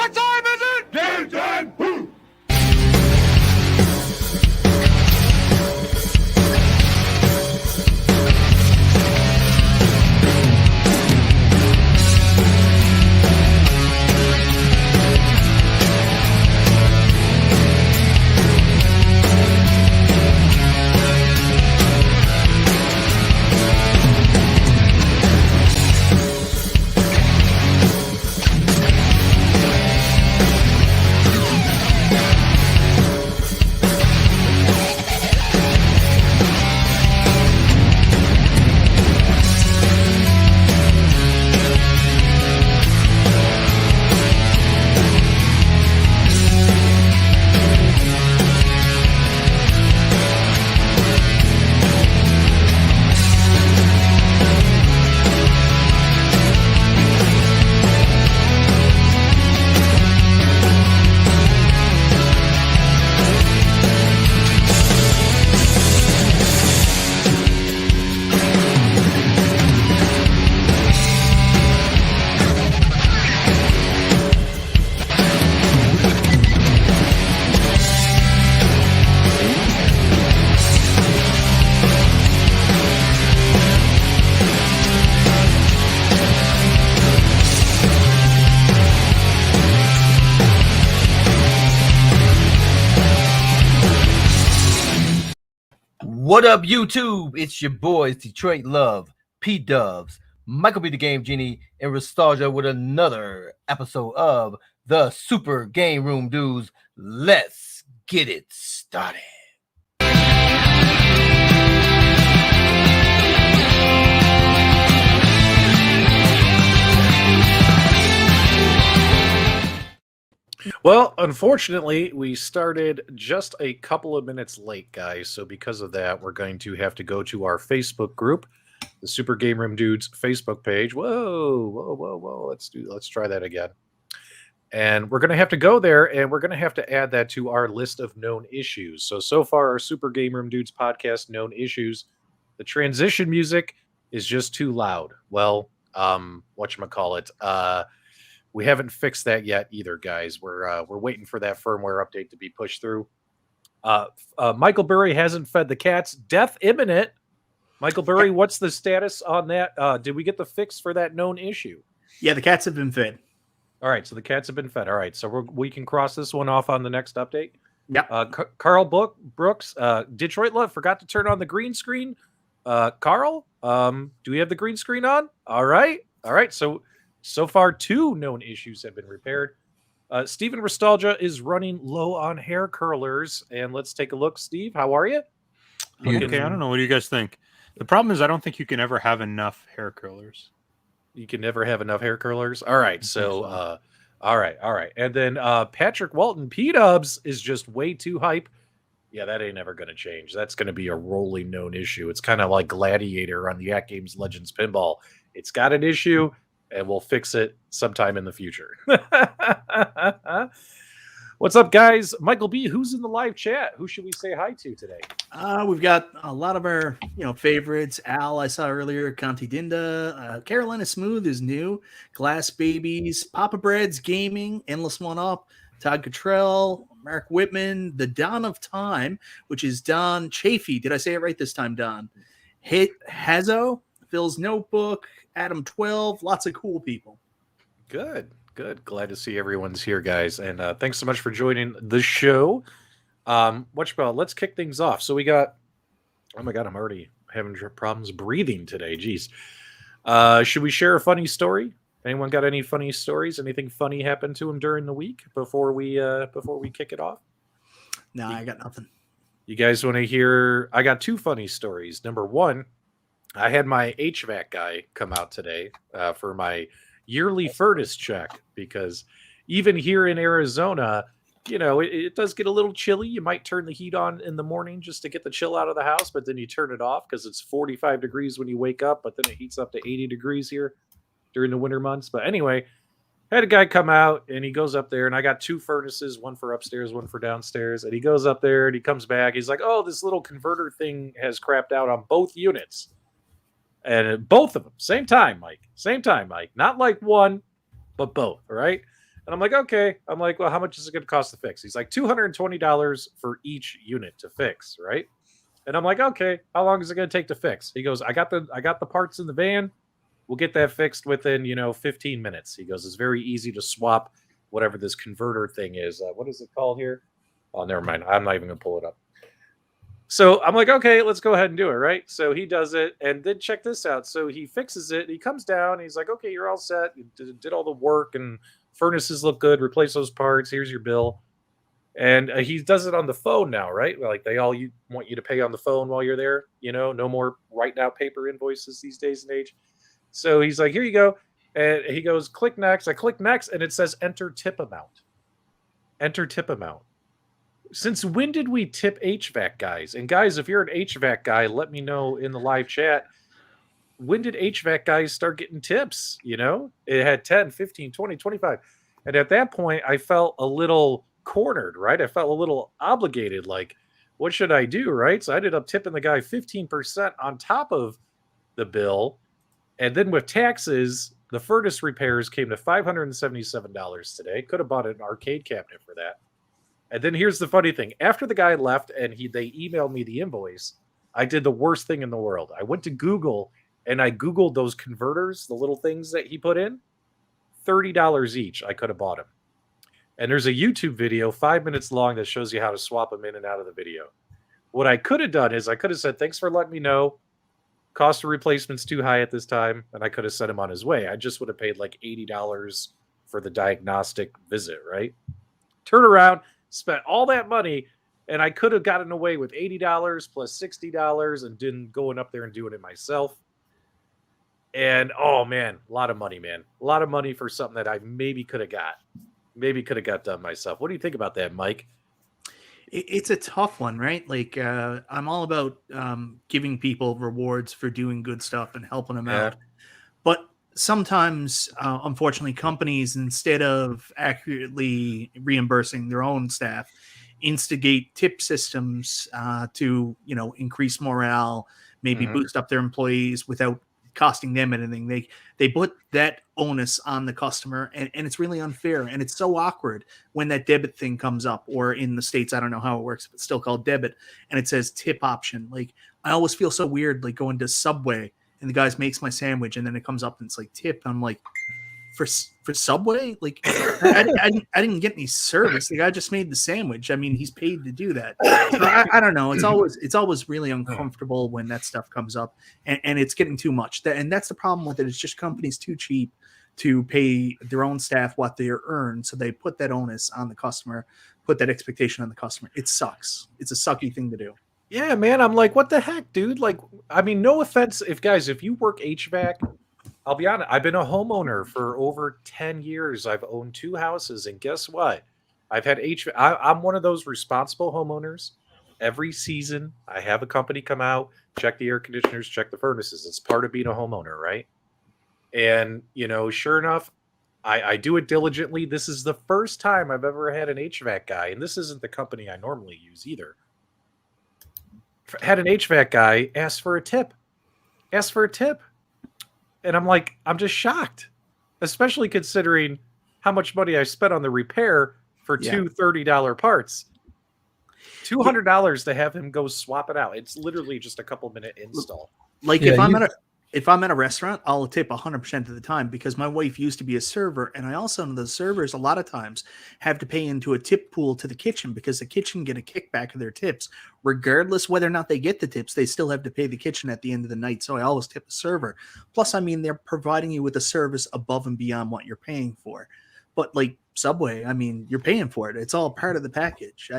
What time is it? Game time! Woo! What up, YouTube? It's your boys, Detroit Love, PDubs, MichaelB the Game Genie, and Restalgia with another episode of the Super GameRoom Dudes. Let's get it started. Well, unfortunately, we started just a couple of minutes late, guys. So because of that, we're going to have to go to our Facebook group, the Super GameRoom Dudes Facebook page. Whoa. Let's try that again. And we're going to have to go there, and we're going to have to add that to our list of known issues. So far, our Super GameRoom Dudes podcast known issues, the transition music is just too loud. Well, whatchamacallit, we haven't fixed that yet either, guys. We're waiting for that firmware update to be pushed through. Michael Burry hasn't fed the cats. Death imminent. Michael Burry, what's the status on that? Did we get the fix for that known issue? Yeah, the cats have been fed. All right, so the cats have been fed. All right, so we can cross this one off on the next update. Yeah. Carl Brooks, Detroit Love forgot to turn on the green screen. Carl, do we have the green screen on? All right. So far, 2 known issues have been repaired. Steven Restalgia is running low on hair curlers. And let's take a look. Steve, how are you? Okay, I don't know. What do you guys think? The problem is I don't think you can ever have enough hair curlers. You can never have enough hair curlers? All right. So, all right. And then Patrick Walton, PDubs, is just way too hype. Yeah, that ain't ever going to change. That's going to be a rolling known issue. It's kind of like Gladiator on the AtGames Legends Pinball. It's got an issue, and we'll fix it sometime in the future. What's up, guys? Michael B, who's in the live chat? Who should we say hi to today? We've got a lot of our favorites. Al, I saw earlier. Conti Dinda. Carolina Smooth is new. Glass Babies. Papa Breads Gaming. Endless One Up. Todd Cottrell. Mark Whitman. The Don of Time, which is Don Chafee. Did I say it right this time, Don? Hit Hazo. Phil's Notebook. Adam 12, lots of cool people. Good. Glad to see everyone's here, guys. And thanks so much for joining the show. Let's kick things off. So we got, oh my God, I'm already having problems breathing today. Jeez. Should we share a funny story? Anyone got any funny stories? Anything funny happened to him during the week before we kick it off? No, I got nothing. You guys want to hear? I got 2 funny stories. Number 1, I had my HVAC guy come out today for my yearly furnace check, because even here in Arizona, it does get a little chilly. You might turn the heat on in the morning just to get the chill out of the house, but then you turn it off because it's 45 degrees when you wake up, but then it heats up to 80 degrees here during the winter months. But anyway, I had a guy come out, and he goes up there, and I got 2 furnaces, one for upstairs, one for downstairs. And he goes up there, and he comes back. He's like, oh, this little converter thing has crapped out on both units. And both of them, same time, Mike. Not like one, but both, right? And I'm like, okay. I'm like, well, how much is it going to cost to fix? He's like, $220 for each unit to fix, right? And I'm like, okay, how long is it going to take to fix? He goes, I got the parts in the van. We'll get that fixed within, 15 minutes. He goes, it's very easy to swap whatever this converter thing is. What is it called here? Oh, never mind. I'm not even going to pull it up. So I'm like, okay, let's go ahead and do it, right? So he does it, and then check this out. So he fixes it. He comes down. He's like, okay, you're all set. You did all the work, and furnaces look good. Replace those parts. Here's your bill. And he does it on the phone now, right? Like want you to pay on the phone while you're there. No more writing out paper invoices these days and age. So he's like, here you go. And he goes, click next. I click next, and it says enter tip amount. Enter tip amount. Since when did we tip HVAC guys? And guys, if you're an HVAC guy, let me know in the live chat. When did HVAC guys start getting tips? It had 10, 15, 20, 25. And at that point, I felt a little cornered, right? I felt a little obligated. Like, what should I do, right? So I ended up tipping the guy 15% on top of the bill. And then with taxes, the furnace repairs came to $577 today. Could have bought an arcade cabinet for that. And then here's the funny thing. After the guy left and they emailed me the invoice, I did the worst thing in the world. I went to Google and I Googled those converters, the little things that he put in. $30 each. I could have bought them. And there's a YouTube video 5 minutes long that shows you how to swap them in and out of the video. What I could have done is I could have said, thanks for letting me know. Cost of replacement's too high at this time. And I could have sent him on his way. I just would have paid like $80 for the diagnostic visit, right? Turn around, spent all that money, and I could have gotten away with $80 plus $60 and didn't going up there and doing it myself. And oh man, a lot of money, man. A lot of money for something that I maybe could have got done myself. What do you think about that, Mike? It's a tough one, right? Like, I'm all about giving people rewards for doing good stuff and helping them out. But sometimes, unfortunately, companies, instead of accurately reimbursing their own staff, instigate tip systems to, increase morale, maybe boost up their employees without costing them anything. They put that onus on the customer, and it's really unfair. And it's so awkward when that debit thing comes up, or in the States, I don't know how it works, but it's still called debit, and it says tip option. Like, I always feel so weird, like going to Subway and the guy makes my sandwich and then it comes up and it's like tip. I'm like, for Subway, like I didn't get any service. The guy just made the sandwich. I mean, he's paid to do that. So I don't know. It's always really uncomfortable when that stuff comes up, and it's getting too much. And that's the problem with it. It's just companies too cheap to pay their own staff what they earn, so they put that onus on the customer, put that expectation on the customer. It sucks. It's a sucky thing to do. Yeah, man. I'm like, what the heck, dude? Like, I mean, no offense, if you work HVAC. I'll be honest, I've been a homeowner for over 10 years. I've owned 2 houses, and guess what? I've had HVAC. I'm one of those responsible homeowners. Every season, I have a company come out, check the air conditioners, check the furnaces. It's part of being a homeowner, right? And, sure enough, I do it diligently. This is the first time I've ever had an HVAC guy, and this isn't the company I normally use either. Had an HVAC guy ask for a tip. And I'm like, I'm just shocked, especially considering how much money I spent on the repair for two $30 parts. $200 to have him go swap it out. It's literally just a couple minute install. Like if I'm at a restaurant, I'll tip 100% of the time, because my wife used to be a server, and I also know the servers a lot of times have to pay into a tip pool to the kitchen, because the kitchen get a kickback of their tips. Regardless whether or not they get the tips, they still have to pay the kitchen at the end of the night. So I always tip the server. Plus, I mean, they're providing you with a service above and beyond what you're paying for. But like Subway, I mean, you're paying for it. It's all part of the package.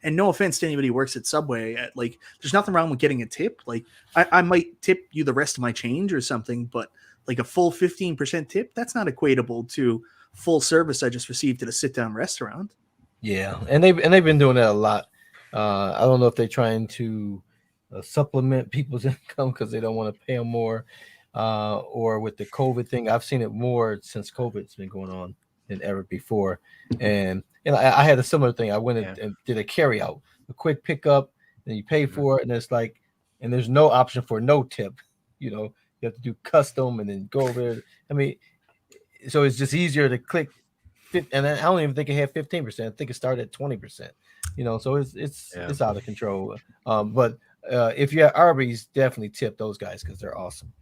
And no offense to anybody who works at Subway. Like, there's nothing wrong with getting a tip. Like, I might tip you the rest of my change or something, but like a full 15% tip, that's not equatable to full service I just received at a sit-down restaurant. Yeah, and they've been doing that a lot. I don't know if they're trying to supplement people's income because they don't want to pay them more, or with the COVID thing. I've seen it more since COVID's been going on than ever before. And I had a similar thing. I went and did a carry out, a quick pickup, and you pay for it, and it's like, and there's no option for no tip. You have to do custom and then go over there. I mean, so it's just easier to click and I don't even think it had 15%. I think it started at 20%. So it's out of control. But if you're at Arby's, definitely tip those guys because they're awesome.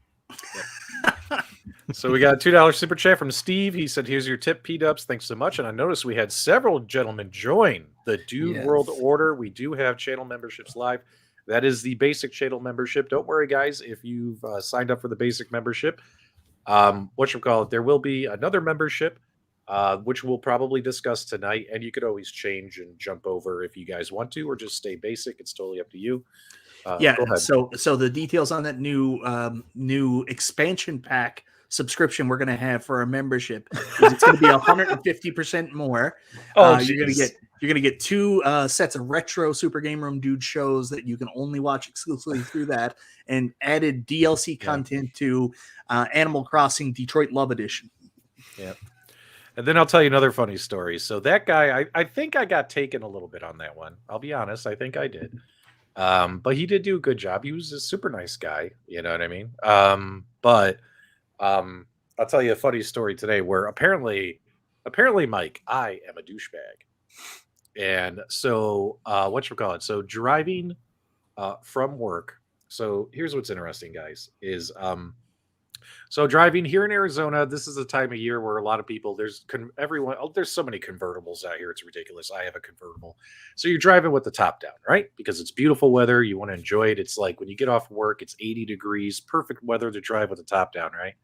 So we got a $2 super chat from Steve. He said, "Here's your tip, P-Dubs. Thanks so much." And I noticed we had several gentlemen join the Dude World Order. We do have channel memberships live. That is the basic channel membership. Don't worry, guys, if you've signed up for the basic membership. There will be another membership, which we'll probably discuss tonight. And you could always change and jump over if you guys want to, or just stay basic. It's totally up to you. Go ahead. So the details on that new expansion pack subscription we're going to have for our membership is it's going to be 150% more. You're going to get 2 sets of retro Super GameRoom Dude shows that you can only watch exclusively through that, and added DLC content to Animal Crossing Detroit Love Edition. Yeah. And then I'll tell you another funny story. So that guy, I think I got taken a little bit on that one. I'll be honest. I think I did. But he did do a good job. He was a super nice guy. You know what I mean? I'll tell you a funny story today where apparently, Mike, I am a douchebag. And so, So driving from work. So here's what's interesting, guys, is so driving here in Arizona, this is a time of year where a lot of people, there's so many convertibles out here. It's ridiculous. I have a convertible. So you're driving with the top down, right? Because it's beautiful weather. You want to enjoy it. It's like when you get off work, it's 80 degrees, perfect weather to drive with the top down, right?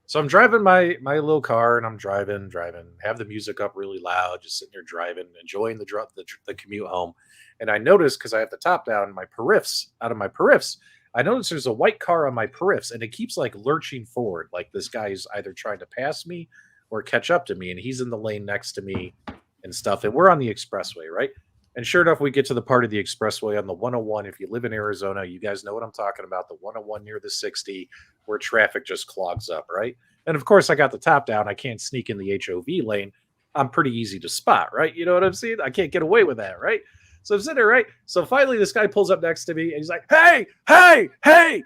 So I'm driving my little car, and I'm driving, have the music up really loud, just sitting there driving, enjoying the commute home. And I noticed, because I have the top down, out of my periffs, I noticed there's a white car on my periffs, and it keeps like lurching forward. Like this guy's either trying to pass me or catch up to me, and he's in the lane next to me and stuff. And we're on the expressway, right? And sure enough, we get to the part of the expressway on the 101. If you live in Arizona, you guys know what I'm talking about. The 101 near the 60, where traffic just clogs up, right? And of course, I got the top down. I can't sneak in the HOV lane. I'm pretty ezy to spot, right? You know what I'm saying? I can't get away with that, right? So I'm sitting there, right? So finally, this guy pulls up next to me, and he's like, "Hey, hey, hey!"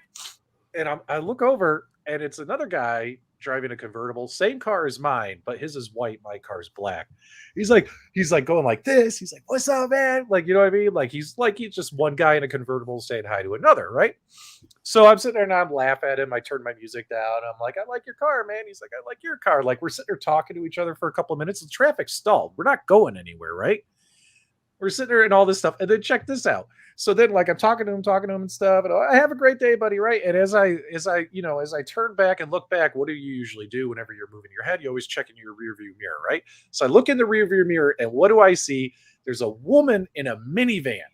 And I look over, and it's another guy driving a convertible, same car as mine, but his is white, my car's black. He's like going like this. He's like, "What's up, man?" Like, you know what I mean? Like he's just one guy in a convertible saying hi to another, right? So I'm sitting there and I'm laughing at him. I turn my music down. I'm like, "I like your car, man." He's like, "I like your car." Like we're sitting there talking to each other for a couple of minutes. The traffic stalled. We're not going anywhere, right? We're sitting there and all this stuff. And then check this out. So then like I'm talking to him and stuff. And I have a great day, buddy, right? And as I turn back and look back, what do you usually do whenever you're moving your head? You always check in your rear view mirror, right? So I look in the rear view mirror, and what do I see? There's a woman in a minivan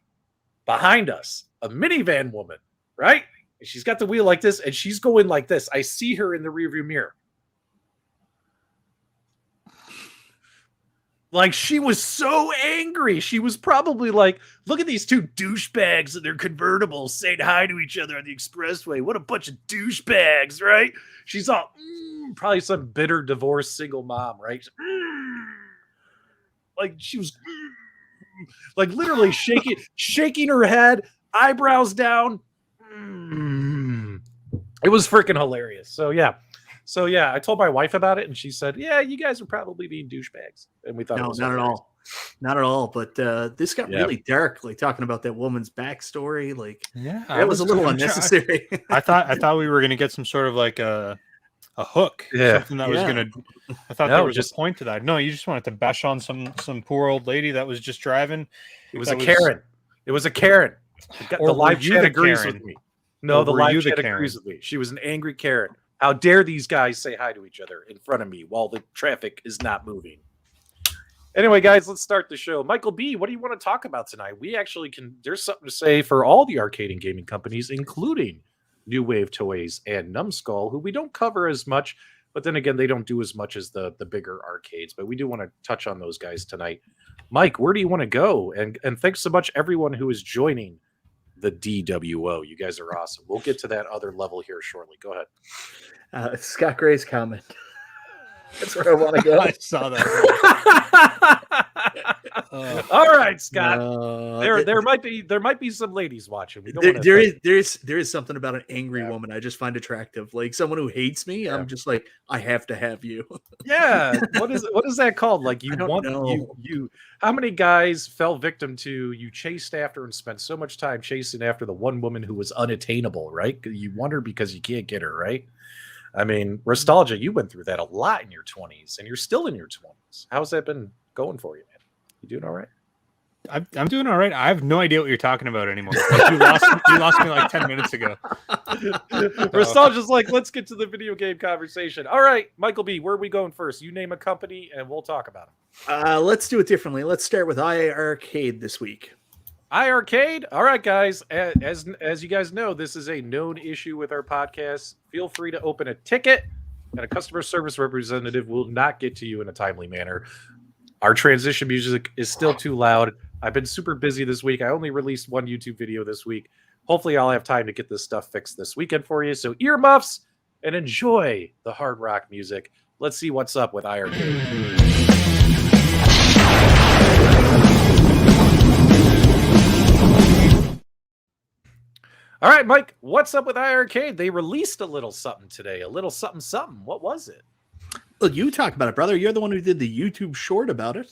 behind us, a minivan woman, right? And she's got the wheel like this, and she's going like this. I see her in the rear view mirror. Like, she was so angry. She was probably like, "Look at these 2 douchebags in their convertibles saying hi to each other on the expressway. What a bunch of douchebags," right? She's all, probably some bitter divorced single mom, right? Like, she was like literally shaking her head, eyebrows down. It was freaking hilarious. So yeah, I told my wife about it, and she said, "Yeah, you guys are probably being douchebags." And we thought, no, it was not hilarious. at all. But this got really dark, like talking about that woman's backstory. Like, yeah, that was a little unnecessary. I thought we were going to get some sort of like a hook, something that was going to. I thought there was a point to that. No, you just wanted to bash on some poor old lady that was just driving. It was a Karen. It was a Karen. The live chat agrees with me. No, the live chat agrees with me. She was an angry Karen. How dare these guys say hi to each other in front of me while the traffic is not moving? Anyway, guys, let's start the show. Michael B., what do you want to talk about tonight? We actually there's something to say for all the arcade and gaming companies, including New Wave Toys and Numskull, who we don't cover as much, but then again, they don't do as much as the bigger arcades, but we do want to touch on those guys tonight. Mike, where do you want to go? And thanks so much, everyone who is joining the DWO. You guys are awesome. We'll get to that other level here shortly. Go ahead. Scott Gray's comment. That's where I want to go. I saw that. All right, Scott. There might be some ladies watching. There is something about an angry woman I just find attractive. Like someone who hates me, I'm just like, I have to have you. Yeah. What is that called? Like I don't know. you how many guys fell victim to you chased after and spent so much time chasing after the one woman who was unattainable, right? You want her because you can't get her, right? I mean, Restalgia, you went through that a lot in your 20s, and you're still in your 20s. How's that been going for you, man? You doing all right? I'm doing all right. I have no idea what you're talking about anymore. Like, you lost me like 10 minutes ago. Restalgia's like, let's get to the video game conversation. All right, Michael B, where are we going first? You name a company, and we'll talk about them. Let's do it differently. Let's start with iArcade this week. iArcade. All right, guys. As you guys know, this is a known issue with our podcast. Feel free to open a ticket, and a customer service representative will not get to you in a timely manner. Our transition music is still too loud. I've been super busy this week. I only released one YouTube video this week. Hopefully, I'll have time to get this stuff fixed this weekend for you. So earmuffs and enjoy the hard rock music. Let's see what's up with iArcade. All right, Mike, what's up with iArcade? They released a little something today, a little something something. What was it? Look, you talk about it, brother. You're the one who did the YouTube short about it.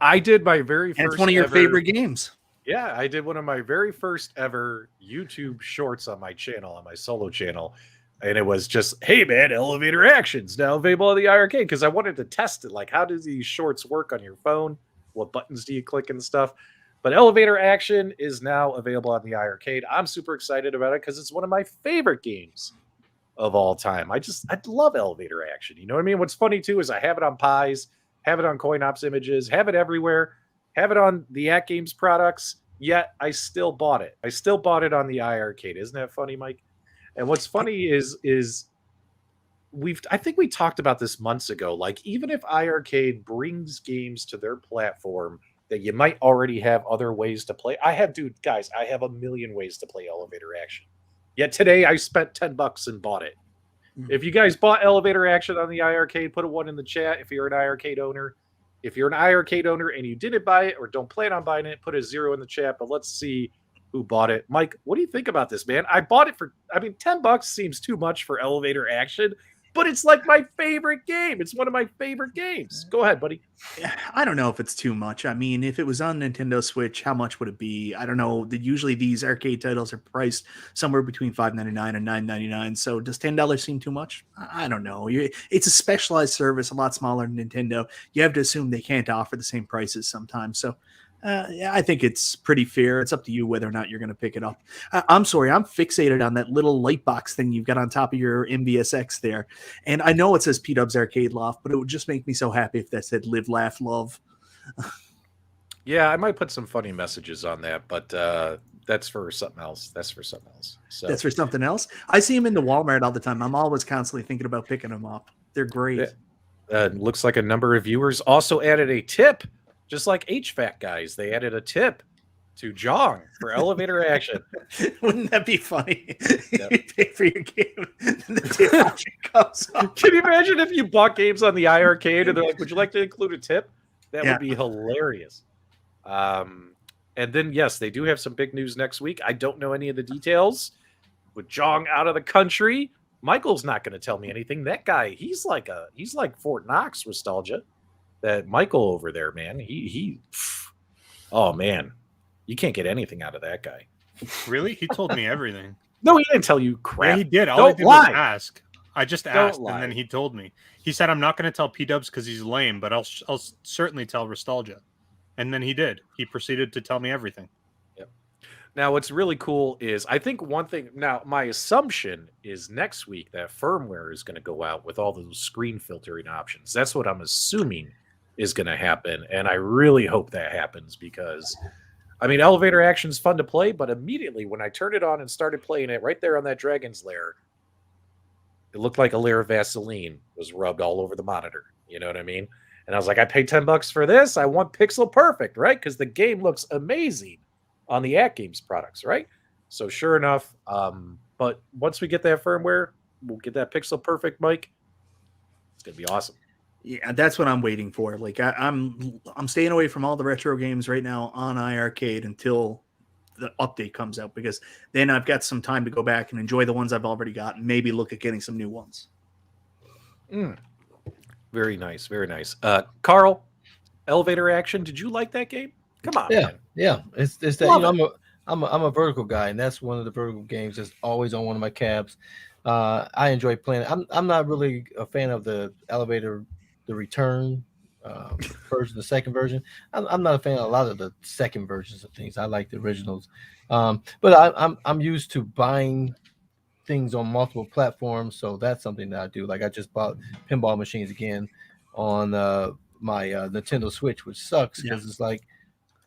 I did my very first. And it's one of your favorite games. Yeah, I did one of my very first ever YouTube shorts on my channel, on my solo channel. And it was just, hey, man, elevator actions now available on the iArcade, because I wanted to test it. Like, how do these shorts work on your phone? What buttons do you click and stuff? But elevator action is now available on the iArcade. I'm super excited about it because it's one of my favorite games of all time. I love elevator action. You know what I mean? What's funny too is I have it on Pies, have it on CoinOps images, have it everywhere, have it on the AtGames products, yet I still bought it. I still bought it on the iArcade. Isn't that funny, Mike? And what's funny is I think we talked about this months ago. Like, even if iArcade brings games to their platform that you might already have other ways to play. I have a million ways to play elevator action. Yet today I spent $10 and bought it. If you guys bought elevator action on the iArcade, put a 1 in the chat if you're an iArcade owner. If you're an iArcade owner and you didn't buy it or don't plan on buying it, put a 0 in the chat. But let's see who bought it. Mike, what do you think about this, man? I bought it for, $10 seems too much for elevator action, but it's like my favorite game. It's one of my favorite games. Go ahead, buddy. I don't know if it's too much. I mean, if it was on Nintendo Switch, how much would it be? I don't know. Usually these arcade titles are priced somewhere between $5.99 and $9.99. So does $10 seem too much? I don't know. It's a specialized service, a lot smaller than Nintendo. You have to assume they can't offer the same prices sometimes. So yeah, I think it's pretty fair. It's up to you whether or not you're going to pick it up. I'm sorry, I'm fixated on that little light box thing you've got on top of your MVSX there. And I know it says PDubs Arcade Loft, but it would just make me so happy if that said Live, Laugh, Love. Yeah, I might put some funny messages on that, but that's for something else. So that's for something else? I see them in the Walmart all the time. I'm always constantly thinking about picking them up. They're great. Looks like a number of viewers also added a tip. Just like HVAC guys, they added a tip to Jong for elevator action. Wouldn't that be funny? Yep. You pay for your game, and the tip option comes up. Can you imagine if you bought games on the iArcade and they're like, would you like to include a tip? That would be hilarious. And then, yes, they do have some big news next week. I don't know any of the details. With Jong out of the country, Michael's not going to tell me anything. That guy, he's like Fort Knox Restalgia. That Michael over there, man, oh man, you can't get anything out of that guy. Really? He told me everything. No, he didn't tell you crap. Yeah, he did. All I did was ask. I just asked, and then he told me. He said, "I'm not going to tell PDubs because he's lame, but I'll certainly tell Restalgia." And then he did. He proceeded to tell me everything. Yep. Now, what's really cool is I think one thing. Now, my assumption is next week that firmware is going to go out with all those screen filtering options. That's what I'm assuming is going to happen, and I really hope that happens because, elevator action is fun to play, but immediately when I turned it on and started playing it right there on that Dragon's Lair, it looked like a layer of Vaseline was rubbed all over the monitor. You know what I mean? And I was like, I paid $10 for this. I want pixel perfect, right? Because the game looks amazing on the AtGames products, right? So sure enough, but once we get that firmware, we'll get that pixel perfect, Mike. It's going to be awesome. Yeah, that's what I'm waiting for. Like I'm staying away from all the retro games right now on iArcade until the update comes out, because then I've got some time to go back and enjoy the ones I've already got and maybe look at getting some new ones. Very nice, very nice. Carl, Elevator Action, did you like that game? Come on, Yeah, man. yeah. It's that Love I'm a vertical guy, and that's one of the vertical games that's always on one of my cabs. I enjoy playing. I'm not really a fan of the elevator, the return version, the second version. I'm not a fan of a lot of the second versions of things. I like the originals, but I'm used to buying things on multiple platforms, so that's something that I do. Like I just bought pinball machines again on my Nintendo Switch, which sucks because it's like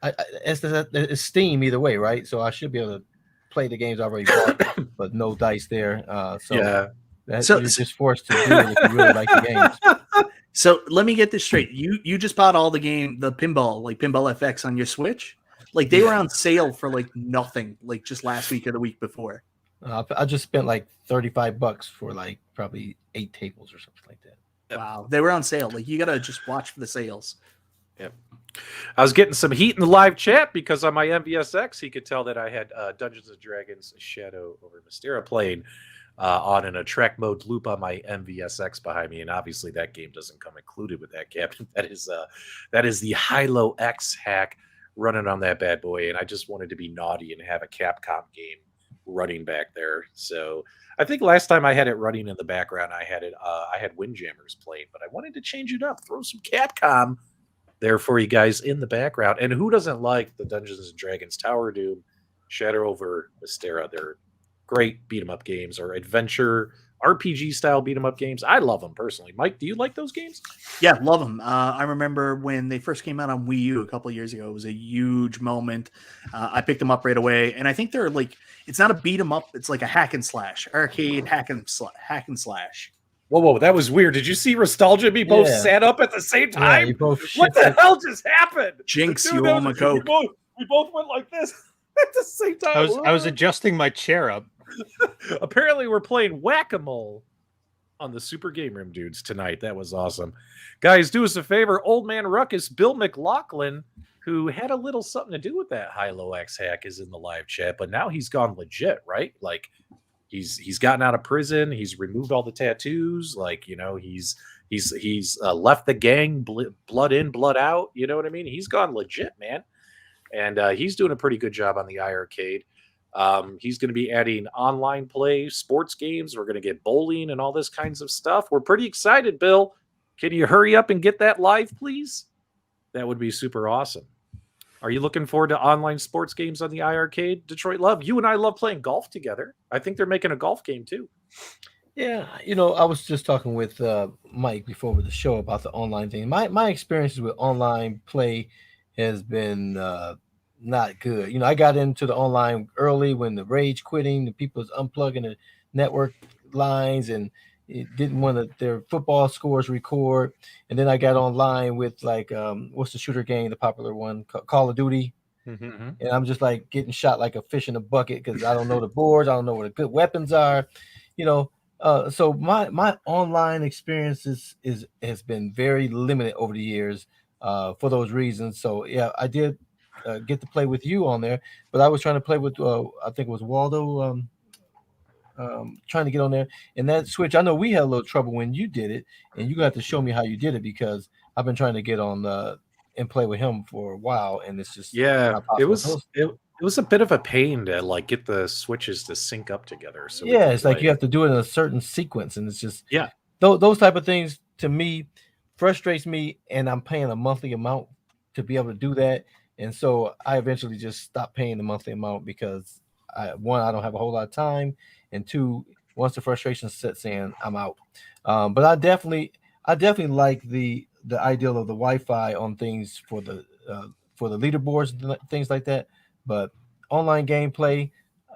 it's Steam either way, right? So I should be able to play the games I already bought, but no dice there. Yeah. You're just forced to do it if you really like the games. So let me get this straight. You just bought all the pinball, like Pinball FX on your Switch? Like they were on sale for like nothing, like just last week or the week before. I just spent like $35 for like probably 8 tables or something like that. Yep. Wow, they were on sale. Like you gotta just watch for the sales. Yep. I was getting some heat in the live chat because on my MVSX, he could tell that I had Dungeons and Dragons Shadow over Mystera playing on an attract mode loop on my MVSX behind me, and obviously that game doesn't come included with that cabinet. That is the Hilo X hack running on that bad boy, and I just wanted to be naughty and have a Capcom game running back there. So I think last time I had it running in the background, I had Windjammers playing, but I wanted to change it up, throw some Capcom there for you guys in the background. And who doesn't like the Dungeons and Dragons Tower of Doom, Shadow over Mystera? They're great beat 'em up games, or adventure RPG style beat 'em up games. I love them personally. Mike, do you like those games? Yeah, love them. I remember when they first came out on Wii U a couple of years ago. It was a huge moment. I picked them up right away, and I think they're like, it's not a beat 'em up. It's like a hack and slash, arcade hack and slash. Whoa, that was weird. Did you see Restalgia and me both sat up at the same time? Yeah, you both what the hell just happened? Jinx, Dude, you owe my coke. We both went like this at the same time. I was adjusting my chair up. Apparently, we're playing whack-a-mole on the Super GameRoom Dudes tonight. That was awesome. Guys, do us a favor. Old Man Ruckus, Bill McLaughlin, who had a little something to do with that Hilo X hack, is in the live chat, but now he's gone legit, right? Like, he's gotten out of prison. He's removed all the tattoos. Like, you know, he's left the gang, blood in, blood out. You know what I mean? He's gone legit, man. And he's doing a pretty good job on the iArcade. He's going to be adding online play, sports games. We're going to get bowling and all this kinds of stuff. We're pretty excited, Bill. Can you hurry up and get that live, please? That would be super awesome. Are you looking forward to online sports games on the iArcade, Detroit Love? You and I love playing golf together. I think they're making a golf game too. Yeah, you know, I was just talking with Mike before the show about the online thing. My experiences with online play has been not good. You know, I got into the online early when the rage quitting, the people was unplugging the network lines, and it didn't want their football scores record. And then I got online with like what's the shooter game, the popular one, Call of Duty. Mm-hmm. And I'm just like getting shot like a fish in a bucket because I don't know the boards, I don't know what the good weapons are, you know. So my online experience has been very limited over the years for those reasons. So yeah, I did get to play with you on there, but I was trying to play with I think it was Waldo, trying to get on there. And that Switch, I know we had a little trouble when you did it, and you got to show me how you did it, because I've been trying to get on and play with him for a while, and it's just not possible. It was a bit of a pain to like get the switches to sync up together. So yeah, it's like you have to do it in a certain sequence, and it's just those type of things to me frustrates me, and I'm paying a monthly amount to be able to do that. And so I eventually just stopped paying the monthly amount because I don't have a whole lot of time, and two, once the frustration sets in, I'm out. But I definitely like the ideal of the Wi-Fi on things for the leaderboards and things like that. But online gameplay,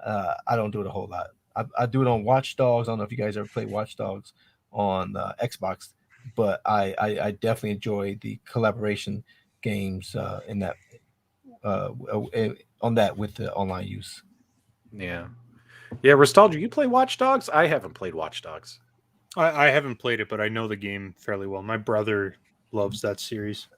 I don't do it a whole lot. I do it on Watch Dogs. I don't know if you guys ever played Watch Dogs on Xbox, but I definitely enjoy the collaboration games in that on that with the online use. Yeah. Restalgia, you play Watch Dogs? I haven't played Watch Dogs. I haven't played it, but I know the game fairly well. My brother loves that series.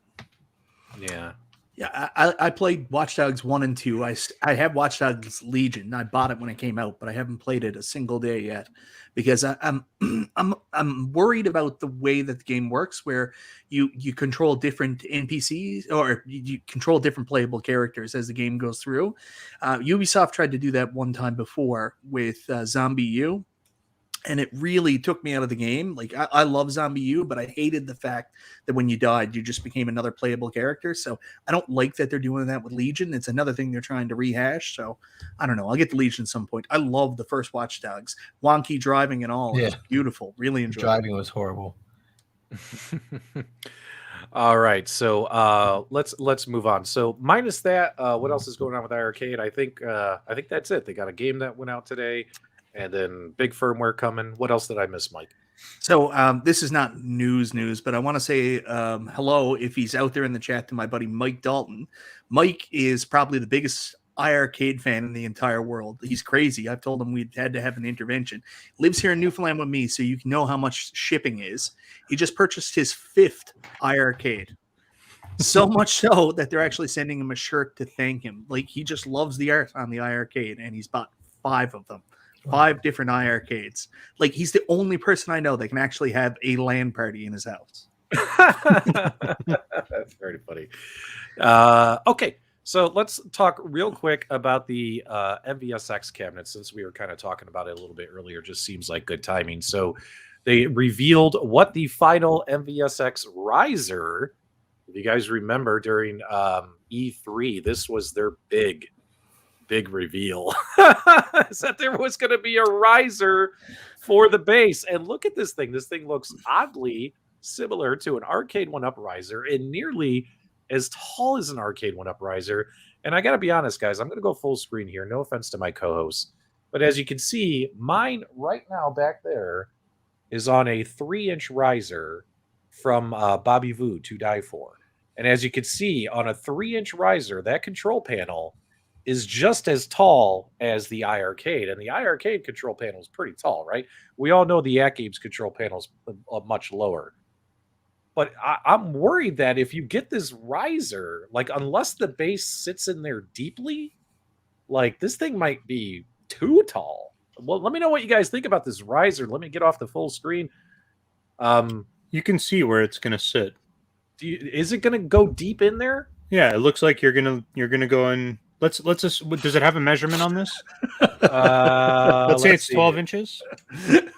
Yeah. Yeah, I played Watch Dogs 1 and 2. I have Watch Dogs Legion. I bought it when it came out, but I haven't played it a single day yet because I'm I'm worried about the way that the game works, where you control different NPCs or you control different playable characters as the game goes through. Ubisoft tried to do that one time before with Zombie U. And it really took me out of the game. Like I love Zombie U, but I hated the fact that when you died, you just became another playable character. So I don't like that they're doing that with Legion. It's another thing they're trying to rehash. So I don't know. I'll get to Legion at some point. I love the first Watch Dogs, wonky driving and all. Yeah. It's beautiful. Really enjoyed Driving was horrible. All right, so let's move on. So minus that, what else is going on with iArcade? I think that's it. They got a game that went out today. And then big firmware coming. What else did I miss, Mike? So this is not news, but I want to say hello, if he's out there in the chat, to my buddy Mike Dalton. Mike is probably the biggest iArcade fan in the entire world. He's crazy. I've told him we'd had to have an intervention. Lives here in Newfoundland with me, so you can know how much shipping is. He just purchased his 5th iArcade. So much so that they're actually sending him a shirt to thank him. Like, he just loves the art on the iArcade, and he's bought 5 of them. 5 different iArcades. Like, he's the only person I know that can actually have a LAN party in his house. That's very funny. Okay, so let's talk real quick about the MVSX cabinet, since we were kind of talking about it a little bit earlier. Just seems like good timing. So they revealed what the final MVSX riser, if you guys remember during E3, this was their big reveal, is that there was going to be a riser for the base. And look at this thing. This thing looks oddly similar to an Arcade1Up riser and nearly as tall as an Arcade1Up riser. And I got to be honest, guys, I'm going to go full screen here. No offense to my co-host. But as you can see, mine right now back there is on a 3-inch riser from Bobby Vu to Die For. And as you can see, on a 3-inch riser, that control panel is just as tall as the iArcade. And the iArcade control panel is pretty tall, right? We all know the AtGames control panel is much lower. But I'm worried that if you get this riser, like, unless the base sits in there deeply, like, this thing might be too tall. Well, let me know what you guys think about this riser. Let me get off the full screen. You can see where it's going to sit. Is it going to go deep in there? Yeah, it looks like you're gonna go in. Let's just. Does it have a measurement on this? Let's say it's 12 inches.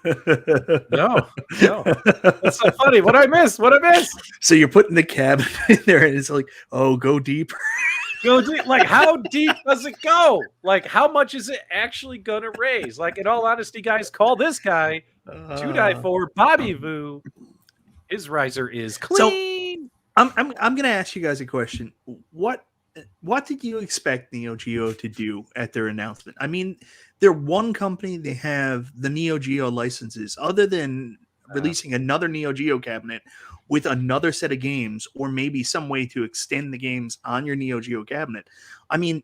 No. That's so funny. What I miss? So you're putting the cabinet in there, and it's like, oh, go deeper. Go deep. Like, how deep does it go? Like, how much is it actually gonna raise? Like, in all honesty, guys, call this guy to Die For, Bobby Vu. His riser is clean. So, I'm gonna ask you guys a question. What did you expect Neo Geo to do at their announcement? I mean, they're one company. They have the Neo Geo licenses. Other than releasing another Neo Geo cabinet with another set of games, or maybe some way to extend the games on your Neo Geo cabinet, I mean,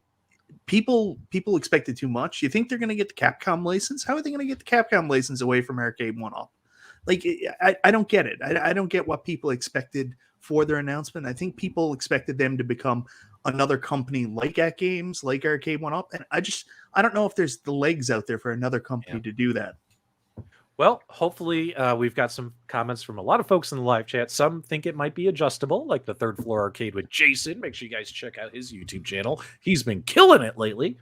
people expected too much. You think they're going to get the Capcom license? How are they going to get the Capcom license away from Arcade1Up? Like, I don't get it. I don't get what people expected for their announcement. I think people expected them to become another company like AtGames, like Arcade1Up, and I don't know if there's the legs out there for another company to do that. Well, hopefully we've got some comments from a lot of folks in the live chat. Some think it might be adjustable, like the Third Floor Arcade with Jason. Make sure you guys check out his YouTube channel. He's been killing it lately.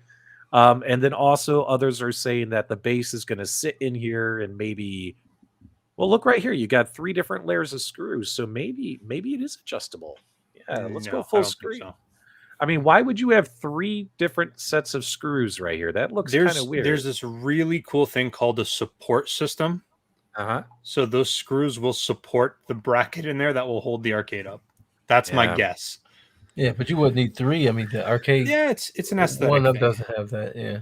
And then also others are saying that the base is going to sit in here and maybe... Well, look right here. You got 3 different layers of screws, so maybe it is adjustable. Yeah, let's go full screen. So. I mean, why would you have 3 different sets of screws right here? That looks kind of weird. There's this really cool thing called a support system. So those screws will support the bracket in there that will hold the arcade up. That's my guess. Yeah, but you wouldn't need 3. I mean, the arcade. Yeah, it's an aesthetic. One of them doesn't have that. Yeah,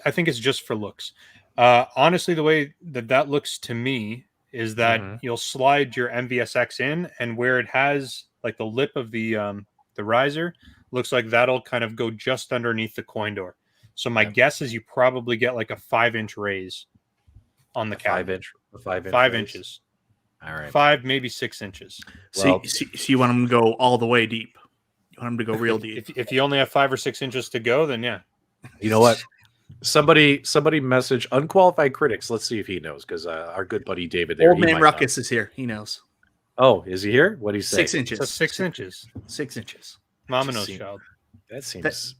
I think it's just for looks. Honestly, the way that looks to me is that you'll slide your MVSX in, and where it has like the lip of the riser, looks like that'll kind of go just underneath the coin door. So my guess is you probably get like a 5-inch raise on the cabinet. 5-inch. The 5-inch 5 face? inches. All right. 5, maybe 6 inches. Well- So you want them to go all the way deep. You want them to go real deep. If you only have 5 or 6 inches to go, then yeah. You know what? Somebody message unqualified critics. Let's see if he knows, because our good buddy David there. Old he man might Ruckus is here. He knows. know. Oh, is he here? What do you say? 6 inches. So 6 inches. 6 inches. Mama Just knows, seem- child. That seems. That's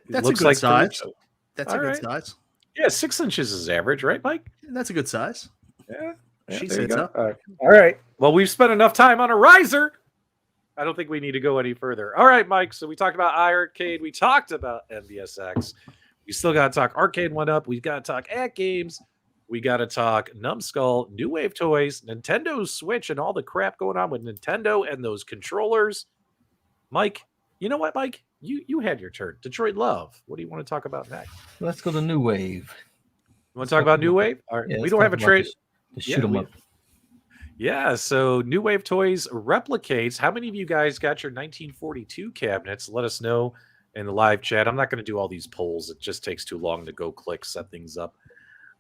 a looks good like size. Felicio. That's All a good right. size. Yeah, 6 inches is average, right, Mike? That's a good size. Yeah. She there you said go. so. All right. Well, we've spent enough time on a riser. I don't think we need to go any further. All right, Mike. So we talked about iArcade. We talked about MVSX. We still got to talk Arcade1Up. We got to talk AtGames. We got to talk Numskull, New Wave Toys, Nintendo Switch, and all the crap going on with Nintendo and those controllers. Mike, you know what, Mike? You had your turn. Detroit Love. What do you want to talk about next? Let's go to New Wave. You want to talk about New Wave? All right. Yeah, We let's don't talk have a about trade. The shoot 'em up. Yeah, so New Wave Toys Replicates. How many of you guys got your 1942 cabinets? Let us know in the live chat. I'm not going to do all these polls. It just takes too long to go click, set things up.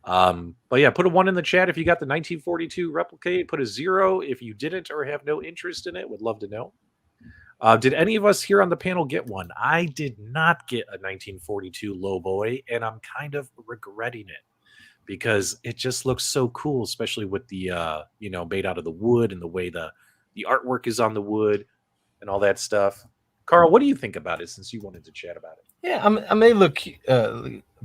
But yeah, put a 1 in the chat if you got the 1942 Replicate. Put a 0 if you didn't or have no interest in it. Would love to know. Did any of us here on the panel get one? I did not get a 1942 Lowboy, and I'm kind of regretting it, because it just looks so cool, especially with the made out of the wood and the way the artwork is on the wood and all that stuff. Carl, what do you think about it, since you wanted to chat about it? Yeah, I mean, they look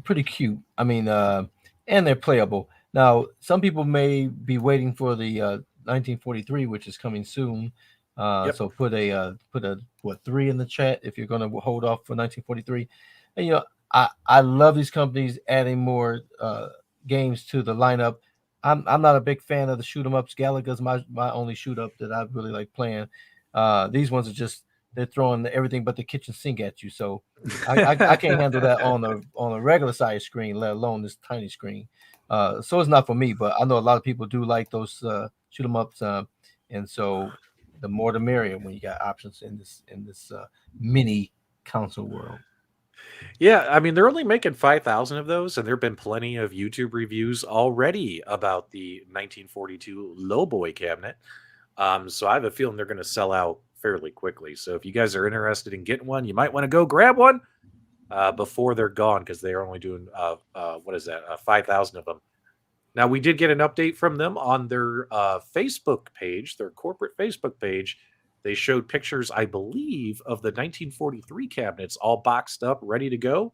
pretty cute. I mean, and they're playable. Now, some people may be waiting for the 1943, which is coming soon. Yep. So put a 3 in the chat if you're going to hold off for 1943. And I love these companies adding more games to the lineup. I'm not a big fan of the shoot 'em ups. Galaga's my only shoot up that I really like playing. These ones are just, they're throwing everything but the kitchen sink at you. So I can't handle that on a regular size screen, let alone this tiny screen. So it's not for me, but I know a lot of people do like those shoot 'em ups, and so the more the merrier when you got options in this mini console world. Yeah, I mean, they're only making 5,000 of those, and there have been plenty of YouTube reviews already about the 1942 Lowboy cabinet. So I have a feeling they're going to sell out fairly quickly. So if you guys are interested in getting one, you might want to go grab one before they're gone, because they are only doing 5,000 of them. Now, we did get an update from them on their Facebook page, their corporate Facebook page. They showed pictures, I believe, of the 1943 cabinets all boxed up, ready to go.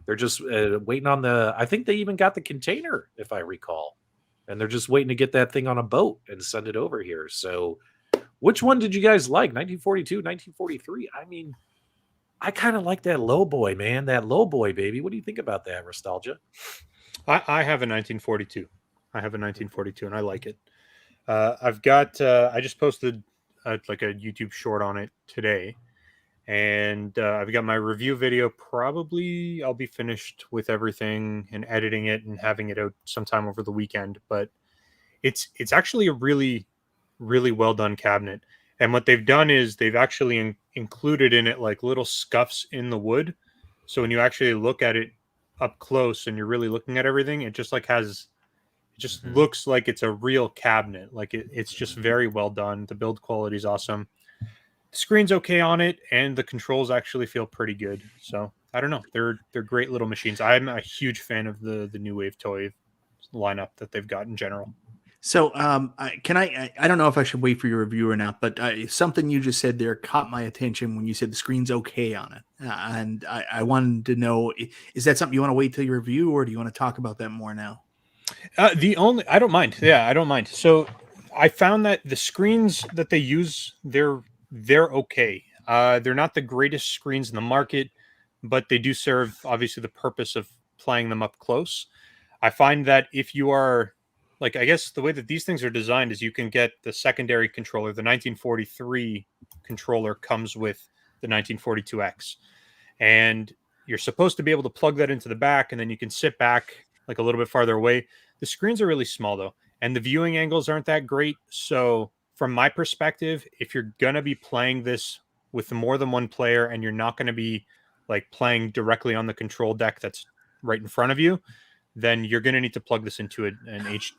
They're just waiting on I think they even got the container, if I recall. And they're just waiting to get that thing on a boat and send it over here. So which one did you guys like? 1942, 1943? I mean, I kind of like that Lowboy, man. That Lowboy, baby. What do you think about that, Restalgia? I have a 1942. I have a 1942, and I like it. I've got. I just posted like a YouTube short on it today, and I've got my review video. Probably I'll be finished with everything and editing it and having it out sometime over the weekend. But it's actually a really, really well done cabinet. And what they've done is they've actually included in it like little scuffs in the wood. So when you actually look at it up close and you're really looking at everything, it just looks like it's a real cabinet. Like it's just very well done. The build quality is awesome. The screen's okay on it, and the controls actually feel pretty good. So I don't know. They're great little machines. I'm a huge fan of the New Wave toy lineup that they've got in general. So, I don't know if I should wait for your review or not, but something you just said there caught my attention when you said the screen's okay on it. And I wanted to know, is that something you want to wait till your review, or do you want to talk about that more now? I don't mind. Yeah, I don't mind. So I found that the screens that they use, they're okay. They're not the greatest screens in the market, but they do serve obviously the purpose of playing them up close. I find that if you are, like, I guess the way that these things are designed is you can get the secondary controller. The 1943 controller comes with the 1942X, and you're supposed to be able to plug that into the back, and then you can sit back like a little bit farther away. The screens are really small though, and the viewing angles aren't that great. So from my perspective, if you're going to be playing this with more than one player and you're not going to be like playing directly on the control deck that's right in front of you, then you're going to need to plug this into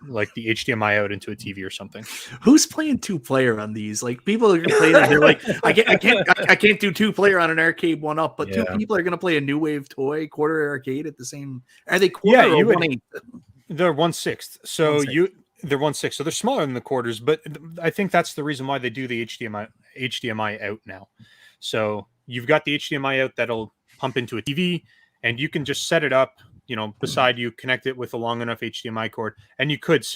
like the HDMI out into a TV or something. Who's playing 2-player on these? Like, people are gonna play that. They're like, I can't do 2-player on an Arcade1Up, but two people are gonna play a new Wave toy quarter arcade at the same. Are they quarter or 1/8? They're 1/6. So they're 1/6. So they're smaller than the quarters, but I think that's the reason why they do the HDMI out now. So you've got the HDMI out that'll pump into a TV, and you can just set it up, beside you, connect it with a long enough HDMI cord, and you could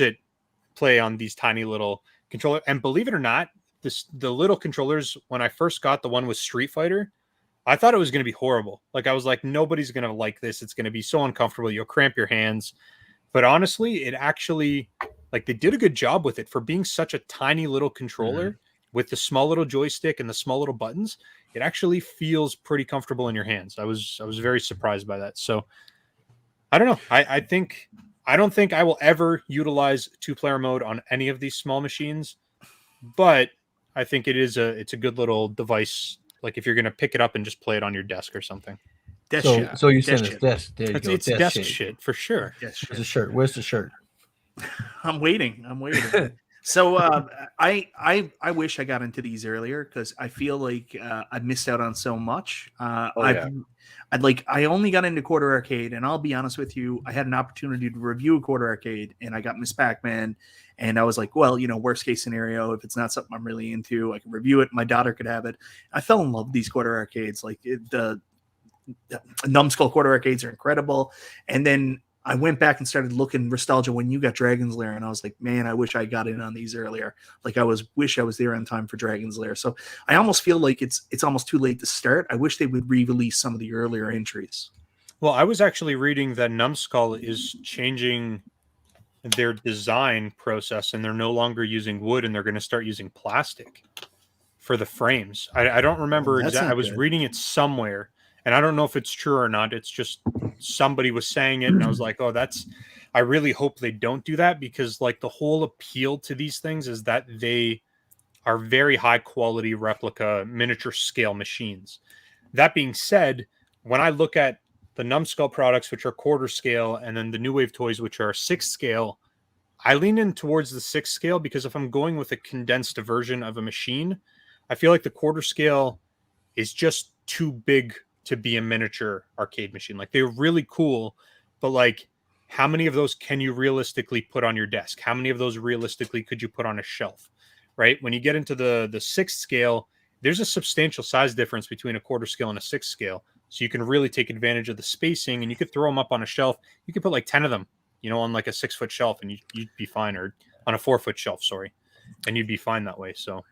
play on these tiny little controller. And believe it or not, the little controllers, when I first got the one with Street Fighter, I thought it was going to be horrible. Like, I was like, nobody's going to like this. It's going to be so uncomfortable. You'll cramp your hands. But honestly, it actually, like, they did a good job with it for being such a tiny little controller with the small little joystick and the small little buttons. It actually feels pretty comfortable in your hands. I was very surprised by that. So I don't know. I don't think I will ever utilize 2-player mode on any of these small machines, but I think it's a good little device. Like, if you're going to pick it up and just play it on your desk or something. So you're saying it's desk. There you go. It's desk shit for sure. Where's the shirt? Where's the shirt? I'm waiting. So I wish I got into these earlier, because I feel like I missed out on so much. I only got into quarter arcade, and I'll be honest with you, I had an opportunity to review a quarter arcade, and I got Miss Pac-Man, and I was like, well, worst case scenario, if it's not something I'm really into, I can review it. My daughter could have it. I fell in love with these quarter arcades. Like, the Numskull Quarter Arcades are incredible, and then I went back and started looking Restalgia when you got Dragon's Lair, and I was like, man, I wish I got in on these earlier. Like, wish I was there on time for Dragon's Lair. So I almost feel like it's almost too late to start. I wish they would re-release some of the earlier entries. Well, I was actually reading that Numskull is changing their design process, and they're no longer using wood, and they're going to start using plastic for the frames. I don't remember exactly. I was reading it somewhere, and I don't know if it's true or not. It's just somebody was saying it, and I was like, oh, I really hope they don't do that, because, like, the whole appeal to these things is that they are very high quality replica miniature scale machines. That being said, when I look at the Numskull products, which are quarter scale, and then the New Wave toys, which are 6 scale, I lean in towards the 6 scale, because if I'm going with a condensed version of a machine, I feel like the quarter scale is just too big to be a miniature arcade machine. Like, they're really cool, but, like, how many of those can you realistically put on your desk? How many of those realistically could you put on a shelf, right? When you get into the 6 scale, there's a substantial size difference between a quarter scale and a 6 scale. So you can really take advantage of the spacing, and you could throw them up on a shelf. You could put like 10 of them, on like a 6-foot shelf, and you'd be fine, or on a 4-foot shelf, and you'd be fine that way. So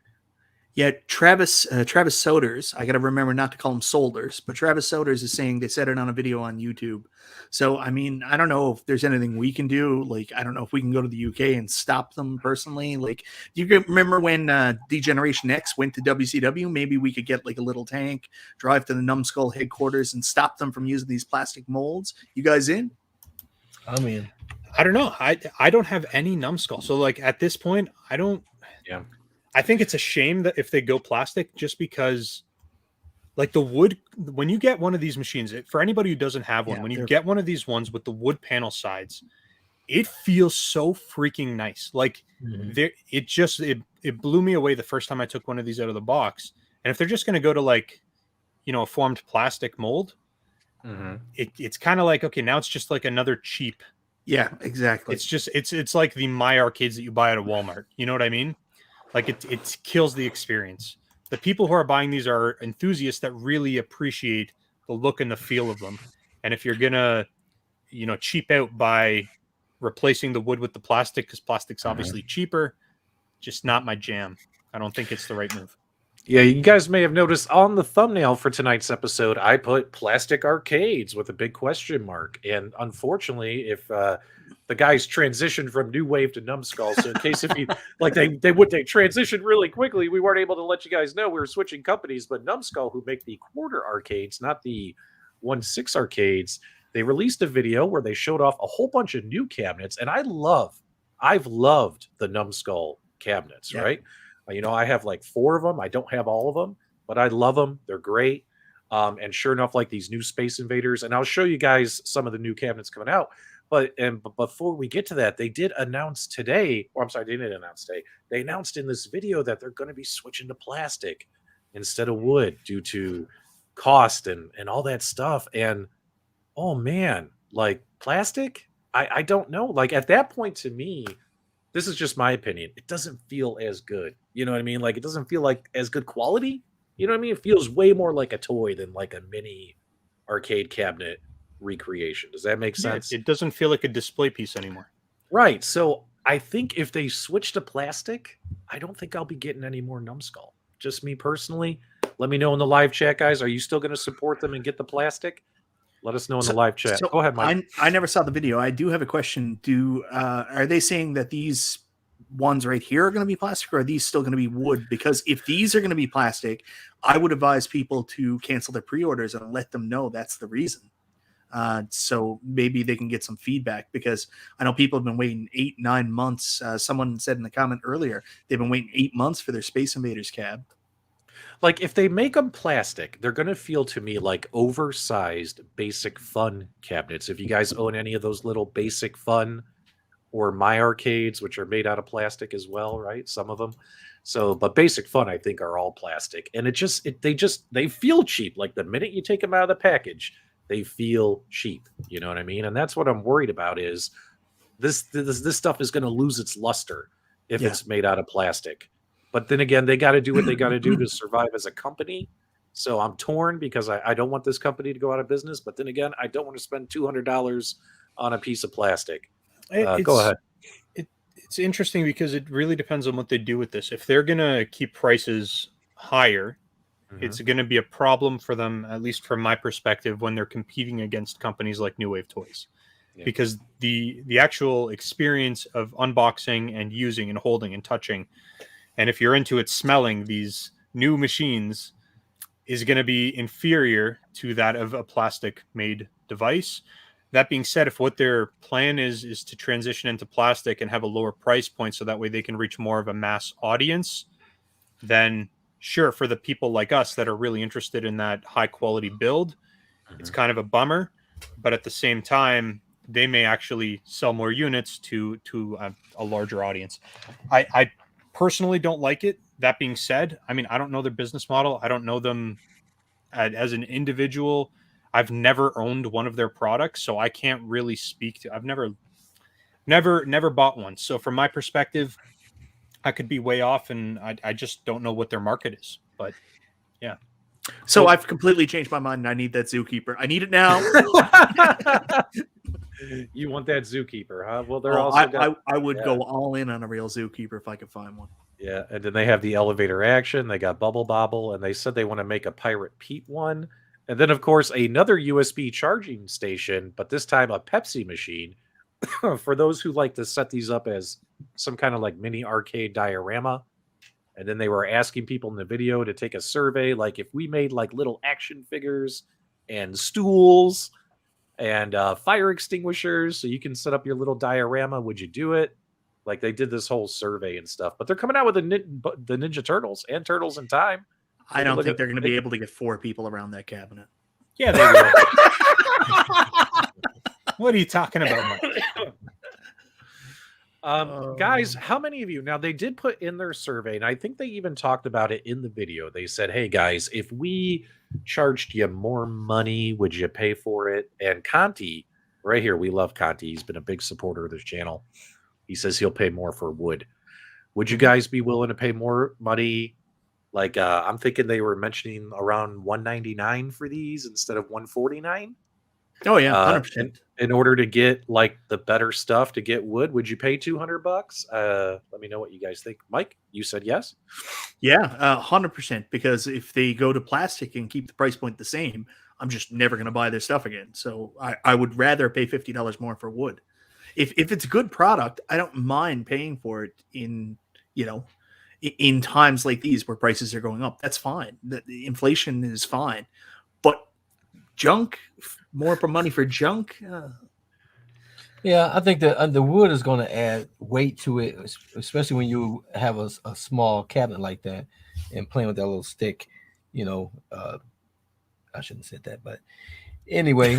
yeah, Travis Soders, I got to remember not to call him Solders, but Travis Soders is saying they said it on a video on YouTube. So, I mean, I don't know if there's anything we can do. Like, I don't know if we can go to the UK and stop them personally. Like, do you remember when D-Generation X went to WCW? Maybe we could get like a little tank, drive to the Numskull headquarters, and stop them from using these plastic molds. You guys in? I mean, I don't know. I don't have any Numskull. So, like, at this point, I don't. Yeah. I think it's a shame that if they go plastic, just because, like, the wood, when you get one of these machines, for anybody who doesn't have one, when you get one of these ones with the wood panel sides, it feels so freaking nice. Like, it blew me away the first time I took one of these out of the box. And if they're just going to go to, like, a formed plastic mold, it's kind of like, okay, now it's just like another cheap. Yeah, exactly. It's just, it's like the iArcades that you buy at a Walmart. You know what I mean? Like, it kills the experience. The people who are buying these are enthusiasts that really appreciate the look and the feel of them. And if you're going to, cheap out by replacing the wood with the plastic, because plastic's obviously cheaper, just not my jam. I don't think it's the right move. Yeah, you guys may have noticed on the thumbnail for tonight's episode, I put plastic arcades with a big question mark. And unfortunately, if the guys transitioned from New Wave to Numskull, so in case if you like they transitioned really quickly, we weren't able to let you guys know we were switching companies. But Numskull, who make the quarter arcades, not the 1/6 arcades, they released a video where they showed off a whole bunch of new cabinets, and I've loved the Numskull cabinets, right? I have like 4 of them. I don't have all of them, but I love them. They're great. And sure enough, like these new Space Invaders, and I'll show you guys some of the new cabinets coming out. But before we get to that, they did announce today, or I'm sorry, they didn't announce today. They announced in this video that they're going to be switching to plastic instead of wood due to cost and all that stuff. And oh man, like plastic, I don't know. Like at that point, to me, this is just my opinion, it doesn't feel as good. You know what I mean? Like it doesn't feel like as good quality. You know what I mean? It feels way more like a toy than like a mini arcade cabinet recreation. Does that make sense? It doesn't feel like a display piece anymore. Right. So I think if they switch to plastic, I don't think I'll be getting any more Numskull. Just me personally. Let me know in the live chat, guys. Are you still going to support them and get the plastic? Let us know in the live chat. Go ahead, Mike. I never saw the video. I do have a question. Are they saying that these ones right here are going to be plastic, or are these still going to be wood? Because if these are going to be plastic, I would advise people to cancel their pre-orders and let them know that's the reason. So maybe they can get some feedback, because I know people have been waiting 8-9 months. Someone said in the comment earlier, they've been waiting 8 months for their Space Invaders cab. Like if they make them plastic, they're going to feel to me like oversized Basic Fun cabinets. If you guys own any of those little Basic Fun or iArcades, which are made out of plastic as well, right? Some of them. So, but Basic Fun, I think, are all plastic, and they feel cheap. Like the minute you take them out of the package, they feel cheap. You know what I mean? And that's what I'm worried about, is this stuff is going to lose its luster if it's made out of plastic. But then again, they got to do what they got to do to survive as a company. So I'm torn, because I don't want this company to go out of business. But then again, I don't want to spend $200 on a piece of plastic. Go ahead. It's interesting, because it really depends on what they do with this. If they're going to keep prices higher, it's going to be a problem for them, at least from my perspective, when they're competing against companies like New Wave Toys. Yeah. Because the actual experience of unboxing and using and holding and touching, and if you're into it smelling these new machines, is going to be inferior to that of a plastic made device. That being said, if what their plan is to transition into plastic and have a lower price point so that way they can reach more of a mass audience, then sure, for the people like us that are really interested in that high quality build, it's kind of a bummer. But at the same time, they may actually sell more units to a larger audience. I personally don't like it. That being said, I mean, I don't know their business model. I don't know them as an individual. I've never owned one of their products, so I can't really speak to. I've never bought one. So from my perspective, I could be way off, and I just don't know what their market is. But yeah. So I've completely changed my mind, and I need that Zookeeper. I need it now. You want that Zookeeper, huh? Well, they're also. I would go all in on a real Zookeeper if I could find one. Yeah, and then they have the elevator action. They got Bubble Bobble, and they said they want to make a Pirate Pete one. And then, of course, another USB charging station, but this time a Pepsi machine. For those who like to set these up as some kind of like mini arcade diorama. And then they were asking people in the video to take a survey, like if we made like little action figures and stools and fire extinguishers so you can set up your little diorama, would you do it? Like they did this whole survey and stuff. But they're coming out with the Ninja Turtles and Turtles in Time. I don't think they're going to be able to get 4 people around that cabinet. Yeah, they will. What are you talking about, Mike? Guys, how many of you, now they did put in their survey, and I think they even talked about it in the video. They said, hey guys, if we charged you more money, would you pay for it? And Conti, right here, we love Conti. He's been a big supporter of this channel. He says he'll pay more for wood. Would you guys be willing to pay more money? Like, I'm thinking they were mentioning around $199 for these instead of $149. Oh yeah, 100%. In order to get like the better stuff to get wood, would you pay $200? Let me know what you guys think. Mike, you said yes. Yeah, 100%. Because if they go to plastic and keep the price point the same, I'm just never going to buy their stuff again. So I would rather pay $50 more for wood. If it's a good product, I don't mind paying for it in times like these where prices are going up. That's fine. The inflation is fine. But junk, more money for junk. Yeah, I think the wood is going to add weight to it, especially when you have a small cabinet like that and playing with that little stick. I shouldn't have said that, but Anyway, you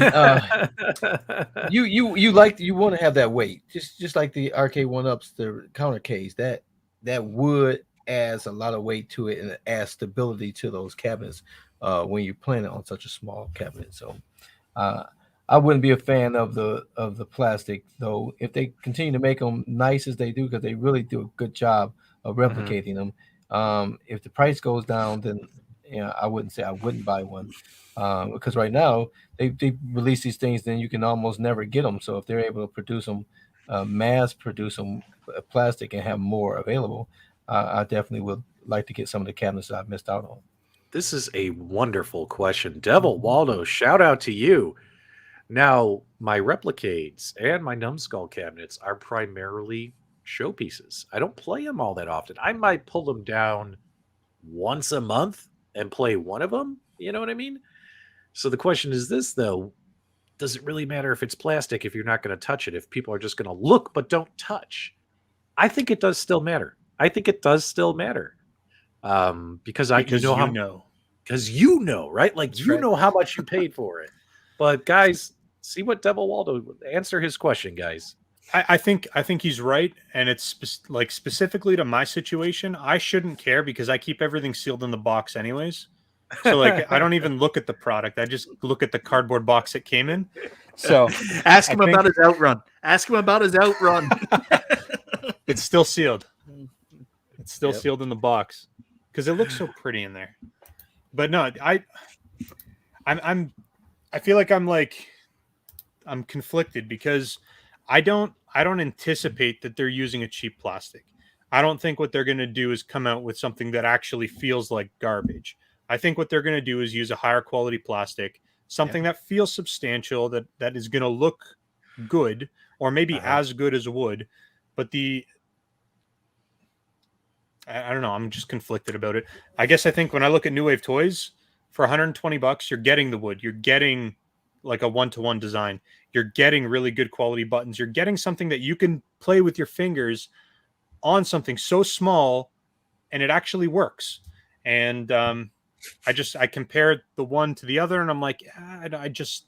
want to have that weight, just like the Arcade1Ups, the countercades. That wood adds a lot of weight to it and it adds stability to those cabinets when you're playing it on such a small cabinet. So I wouldn't be a fan of the plastic, though, if they continue to make them nice as they do, because they really do a good job of replicating them. If the price goes down, then I wouldn't say I wouldn't buy one, because right now they release these things, then you can almost never get them. So if they're able to produce them, mass produce them plastic and have more available, I definitely would like to get some of the cabinets that I've missed out on. This is a wonderful question. Devil Waldo, shout out to you. Now, my Replicades and my Numskull cabinets are primarily showpieces. I don't play them all that often. I might pull them down once a month and play one of them. You know what I mean? So the question is this, though. Does it really matter if it's plastic if you're not going to touch it, if people are just going to look but don't touch? I think it does still matter. Because you know, right? Like, you know how much you paid for it. But guys, see what Devil Waldo answer his question, guys. I think he's right, and it's specifically to my situation. I shouldn't care because I keep everything sealed in the box, anyways. So like, I don't even look at the product. I just look at the cardboard box it came in. So ask him about his outrun. Ask him about his outrun. It's still sealed. It's still sealed in the box because it looks so pretty in there. But no, I feel like I'm conflicted because I don't anticipate that they're using a cheap plastic. I don't think what they're going to do is come out with something that actually feels like garbage. I think what they're going to do is use a higher quality plastic, something that feels substantial, that is going to look good, or maybe as good as wood. But I don't know. I'm just conflicted about it. I guess I think when I look at New Wave Toys, for $120, you're getting the wood. You're getting like a one-to-one design. You're getting really good quality buttons. You're getting something that you can play with your fingers on something so small, and it actually works. And I compare the one to the other, and I'm like, I just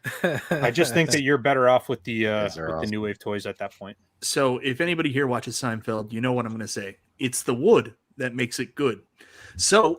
think that you're better off with the New Wave Toys at that point. So if anybody here watches Seinfeld, you know what I'm going to say. It's the wood that makes it good. So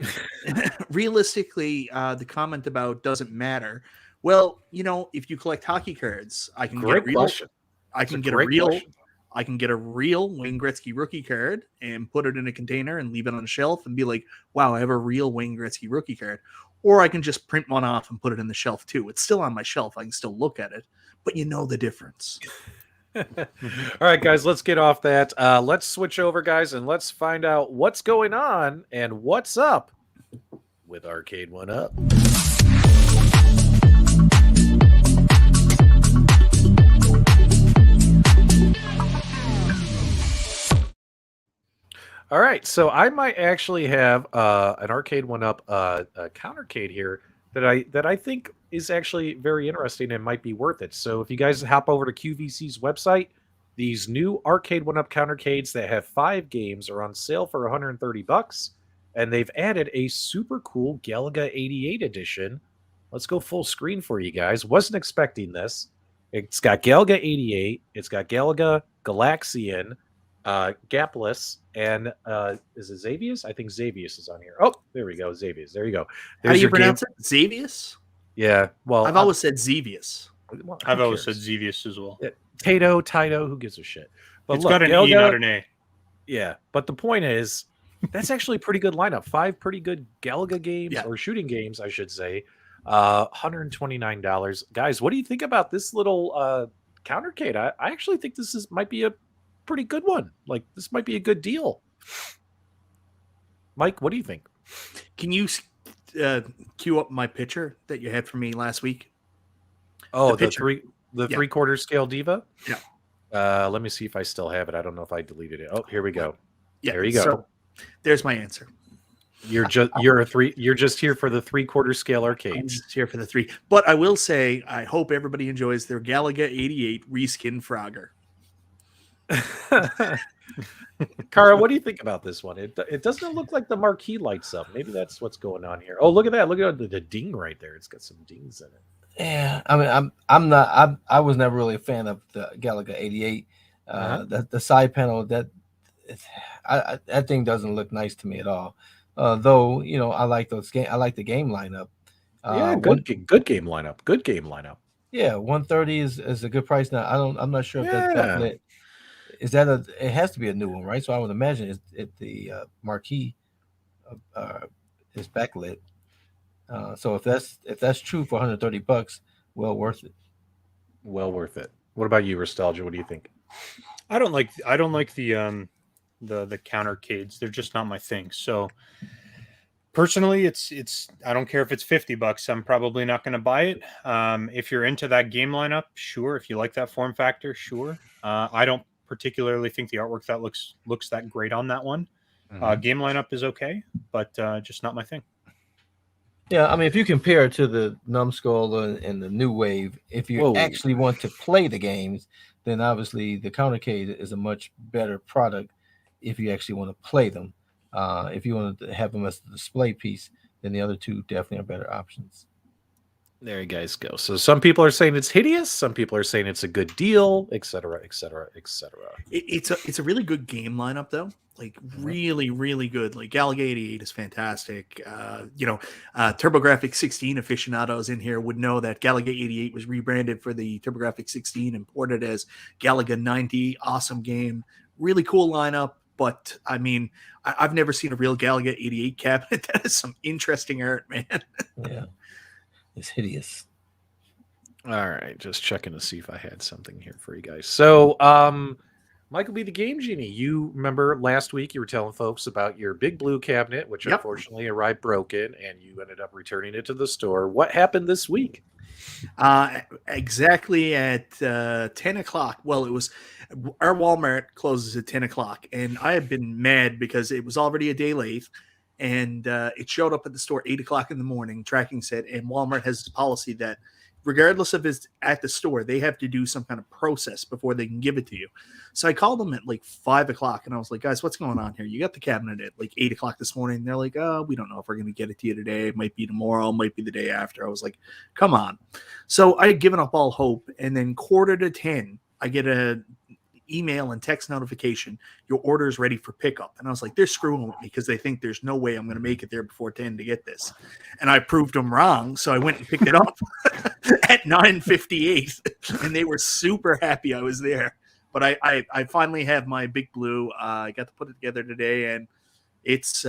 realistically, the comment about doesn't matter. Well, if you collect hockey cards, I can get a real Wayne Gretzky rookie card and put it in a container and leave it on a shelf and be like, wow, I have a real Wayne Gretzky rookie card. Or I can just print one off and put it in the shelf too. It's still on my shelf. I can still look at it, but you know the difference. All right, guys, let's get off that. Let's switch over, guys, and let's find out what's going on and what's up with Arcade1Up. All right, so I might actually have an Arcade1Up countercade here that I think is actually very interesting and might be worth it. So if you guys hop over to QVC's website, these new Arcade1Up countercades that have 5 games are on sale for $130, and they've added a super cool Galaga 88 edition. Let's go full screen for you guys. Wasn't expecting this. It's got Galaga 88. It's got Galaga Galaxian, Gapless, and is it Xavius? I think Xavius is on here. Oh, there we go. Xavius. There you go. How do you pronounce it? Xavius? Yeah. Well, I've always said Xavius. I've always said Xavius as well. Tato, who gives a shit? But it's got an E, not an A. Yeah, but the point is, that's actually a pretty good lineup. 5 pretty good Galaga games, or shooting games, I should say. $129. Guys, what do you think about this little countercade? I actually think might be a pretty good one. Like, this might be a good deal. Mike, what do you think? Can you cue up my picture that you had for me last week? Oh, the 3/4 scale Diva? Yeah. Let me see if I still have it. I don't know if I deleted it. Oh, here we go. Yeah, there you go. So, there's my answer. You're just here for the 3/4 scale arcades. I'm just here for the 3. But I will say, I hope everybody enjoys their Galaga 88 reskin Frogger. Kara, what do you think about this one? It doesn't look like the marquee lights up. Maybe that's what's going on here. Oh, look at that. Look at the ding right there. It's got some dings in it. Yeah, I mean, I'm not. I was never really a fan of the Galaga 88. The side panel that thing doesn't look nice to me at all. Though I like those game. I like the game lineup. Yeah, One good game lineup. Good game lineup. Yeah, 130 is a good price now. I'm not sure if that's Yeah. backlit. Is that a? It has to be a new one, right? So I would imagine the marquee uh, is backlit. So if that's true for $130, well worth it. Well worth it. What about you, Restalgia? What do you think? I don't like the countercades. They're just not my thing. So personally, it's I don't care if it's $50. I'm probably not going to buy it. If you're into that game lineup, sure. If you like that form factor, sure. I don't particularly think the artwork that looks that great on that one. Game lineup is okay, but just not my thing. Yeah, I mean, if you compare it to the Numskull and the New Wave, if you Whoa. actually want to play the games, then obviously the countercade is a much better product if you actually want to play them. If you want to have them as a display piece, then the other two definitely are better options. There you guys go. So some people are saying it's hideous. Some people are saying it's a good deal, etc., etc., etc. It's a really good game lineup though. Like really, really good. Like Galaga 88 is fantastic. TurboGrafx 16 aficionados in here would know that Galaga 88 was rebranded for the TurboGrafx 16 and ported as Galaga 90. Awesome game. Really cool lineup. But I mean, I've never seen a real Galaga 88 cabinet. That is some interesting art, man. Yeah, it's hideous. All right, just checking to see if I had something here for you guys. So, MichaelB, the Game Genie, you remember last week you were telling folks about your big blue cabinet, which unfortunately arrived broken, and you ended up returning it to the store. What happened this week? Exactly at 10 o'clock. Well, it was our Walmart closes at 10 o'clock, and I had been mad because it was already a day late, and it showed up at the store 8 o'clock in the morning. Tracking said, and Walmart has this policy that regardless of it's at the store, they have to do some kind of process before they can give it to you. So I called them at like 5 o'clock and I was like, guys, what's going on here? You got the cabinet at like 8 o'clock this morning. And they're like, oh, we don't know if we're going to get it to you today. It might be tomorrow. It might be the day after. I was like, come on. So I had given up all hope. And then 9:45, I get a email and text notification, your order is ready for pickup. And I was like, they're screwing with me because they think there's no way I'm going to make it there before 10 to get this. And I proved them wrong. So I went and picked it up at 9:58 and they were super happy I was there. But I finally have my big blue. I got to put it together today and it's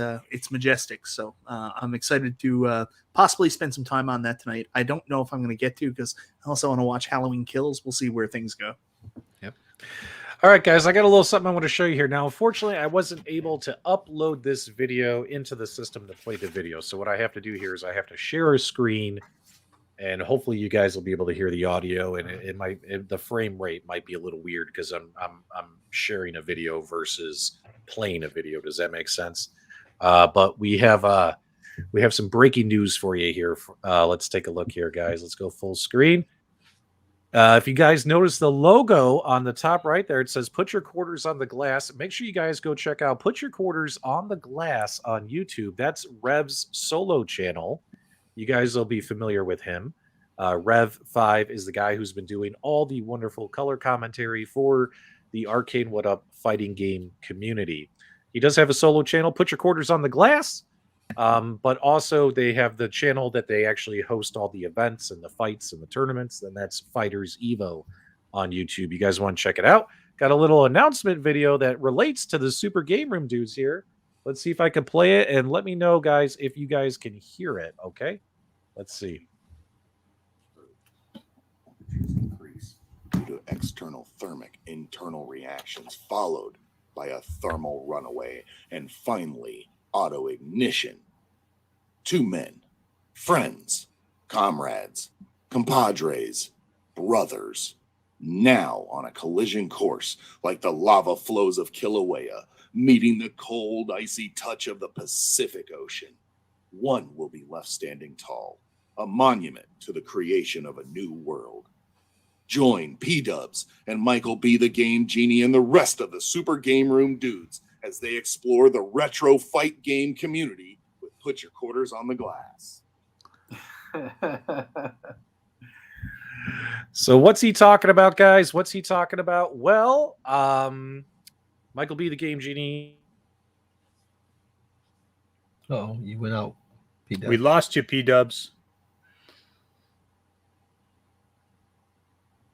majestic. So I'm excited to possibly spend some time on that tonight. I don't know if I'm going to get to because I also want to watch Halloween Kills. We'll see where things go. Yep. All right, guys, I got a little something I want to show you here. Now, unfortunately, I wasn't able to upload this video into the system to play the video. So what I have to do here is I have to share a screen, and hopefully you guys will be able to hear the audio, and the frame rate might be a little weird because I'm sharing a video versus playing a video. Does that make sense? But we have some breaking news for you here. Let's take a look here, guys. Let's go full screen. If you guys notice the logo on the top right there, it says put your quarters on the glass. Make sure you guys go check out Put Your Quarters on the Glass on YouTube. That's Rev's solo channel. You guys will be familiar with him. Rev5 is the guy who's been doing all the wonderful color commentary for the Arcade1Up fighting game community. He does have a solo channel, Put Your Quarters on the Glass. But also they have the channel that they actually host all the events and the fights and the tournaments, and that's Fighters Evo on YouTube. You guys want to check it out? Got a little announcement video that relates to the Super GameRoom Dudes here. Let's see if I can play it, and let me know, guys, if you guys can hear it, okay? Let's see. Increase due to external thermic internal reactions, followed by a thermal runaway, and finally auto ignition. Two men, friends, comrades, compadres, brothers, now on a collision course like the lava flows of Kilauea, meeting the cold, icy touch of the Pacific Ocean. One will be left standing tall, a monument to the creation of a new world. Join PDubs and MichaelB the Game Genie and the rest of the Super GameRoom Dudes as they explore the retro fight game community with Put Your Quarters on the Glass. So what's he talking about, guys? What's he talking about? Well, Michael B, the Game Genie. Oh, you went out. P-Dubs. We lost you, PDubs.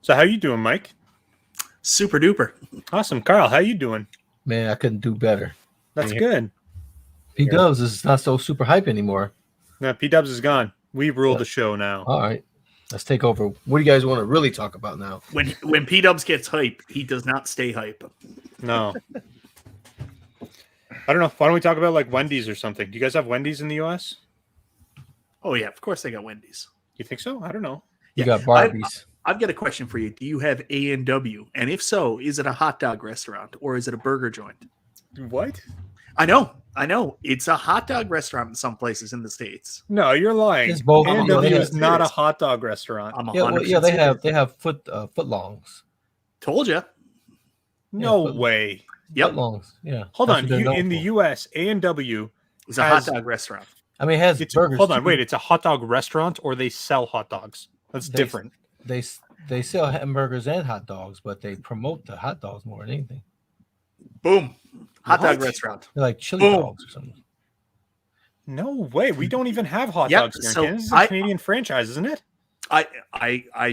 So how you doing, Mike? Super duper. Awesome. Carl, how you doing? Man, I couldn't do better. That's Yeah. good. P-Dubs is not so super hype anymore. No, PDubs is gone. We rule the show now. All right. Let's take over. What do you guys want to really talk about now? When P-Dubs gets hype, he does not stay hype. No. I don't know. Why don't we talk about like Wendy's or something? Do you guys have Wendy's in the US? Oh yeah, of course they got Wendy's. You think so? I don't know. You Yeah, got Barbies. I've got a question for you. Do you have A&W? And if so, is it a hot dog restaurant or is it a burger joint? What? I know. It's a hot dog restaurant in some places in the States. No, you're lying. It's both. A&W Yeah, is not a hot dog restaurant. I'm 100% Yeah, well, yeah, serious. they have footlongs. Told you. No but- way. Yep. Footlongs. Yeah. Hold That's on. what they're known In the for. US, A&W, It's a Has- hot dog restaurant. I mean, it has burgers. hold on, too. wait, it's a hot dog restaurant or they sell hot dogs? That's They- different. They sell hamburgers and hot dogs, but they promote the hot dogs more than anything. Boom. Hot dog What? restaurant. They're like chili Boom. dogs or something. No way. We don't even have hot Yep, dogs here in so Canada. This is a I- Canadian franchise, isn't it?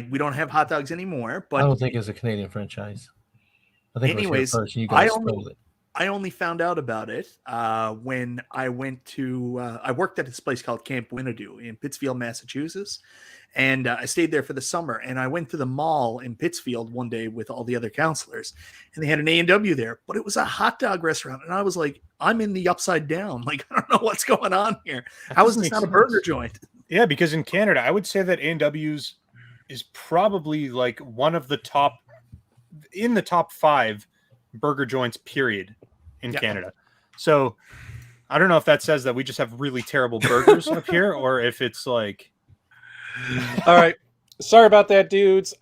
We don't have hot dogs anymore, I but don't think it's a Canadian franchise. I think Anyways, it was here first and you I guys only- stole it. I only found out about it when I went to I worked at this place called Camp Winnetou in Pittsfield, Massachusetts, and I stayed there for the summer. And I went to the mall in Pittsfield one day with all the other counselors, and they had an A&W there, but it was a hot dog restaurant, and I was like, I'm in the upside down. Like, I don't know what's going on here. How is doesn't this make not a burger sense. joint? Yeah, because in Canada, I would say that A&W's is probably like one of the top, in the top 5 burger joints, period, in Yeah. Canada. So I don't know if that says that we just have really terrible burgers up here or if it's like, All right. Sorry about that, dudes.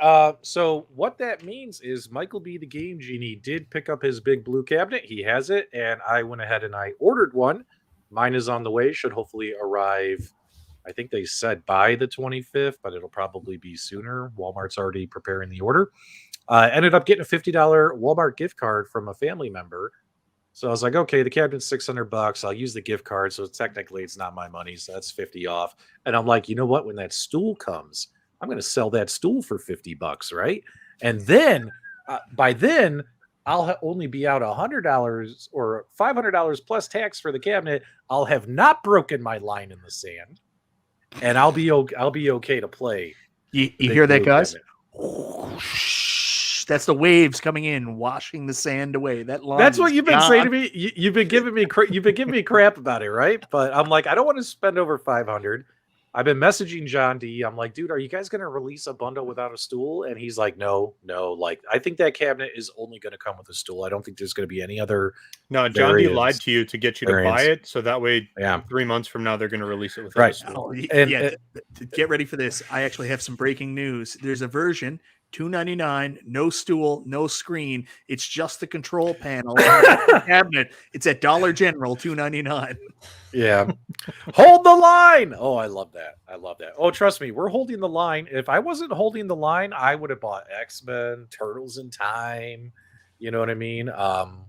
So what that means is Michael B, the Game Genie, did pick up his big blue cabinet. He has it, and I went ahead and I ordered one. Mine is on the way. Should hopefully arrive. I think they said by the 25th, but it'll probably be sooner. Walmart's already preparing the order. Ended up getting a $50 Walmart gift card from a family member. So I was like, okay, the cabinet's $600. I'll use the gift card. So technically it's not my money. So that's 50 off. And I'm like, you know what? When that stool comes, I'm going to sell that stool for $50, right? And then by then I'll only be out $100 or $500 plus tax for the cabinet. I'll have not broken my line in the sand, and I'll be okay to play. You Big hear that, blue guys? cabinet. That's the waves coming in, washing the sand away. That line That's what is you've been saying to gone. me. You've been giving me you've been giving me crap about it, right? But I'm like, I don't want to spend over 500. I've been messaging John D. I'm like, dude, are you guys going to release a bundle without a stool? And he's like, no. Like, I think that cabinet is only going to come with a stool. I don't think there's going to be any other. no, John D Variants. lied to you to get you to buy Variants. it. So that way, Yeah. 3 months from now, they're going to release it with Right. Oh, And- yeah, get ready for this. I actually have some breaking news. There's a version $299, no stool, no screen. It's just the control panel and the cabinet. It's at Dollar General, $299. Yeah. Hold the line. Oh, I love that. Oh, trust me, we're holding the line. If I wasn't holding the line, I would have bought X-Men, Turtles in Time. You know what I mean?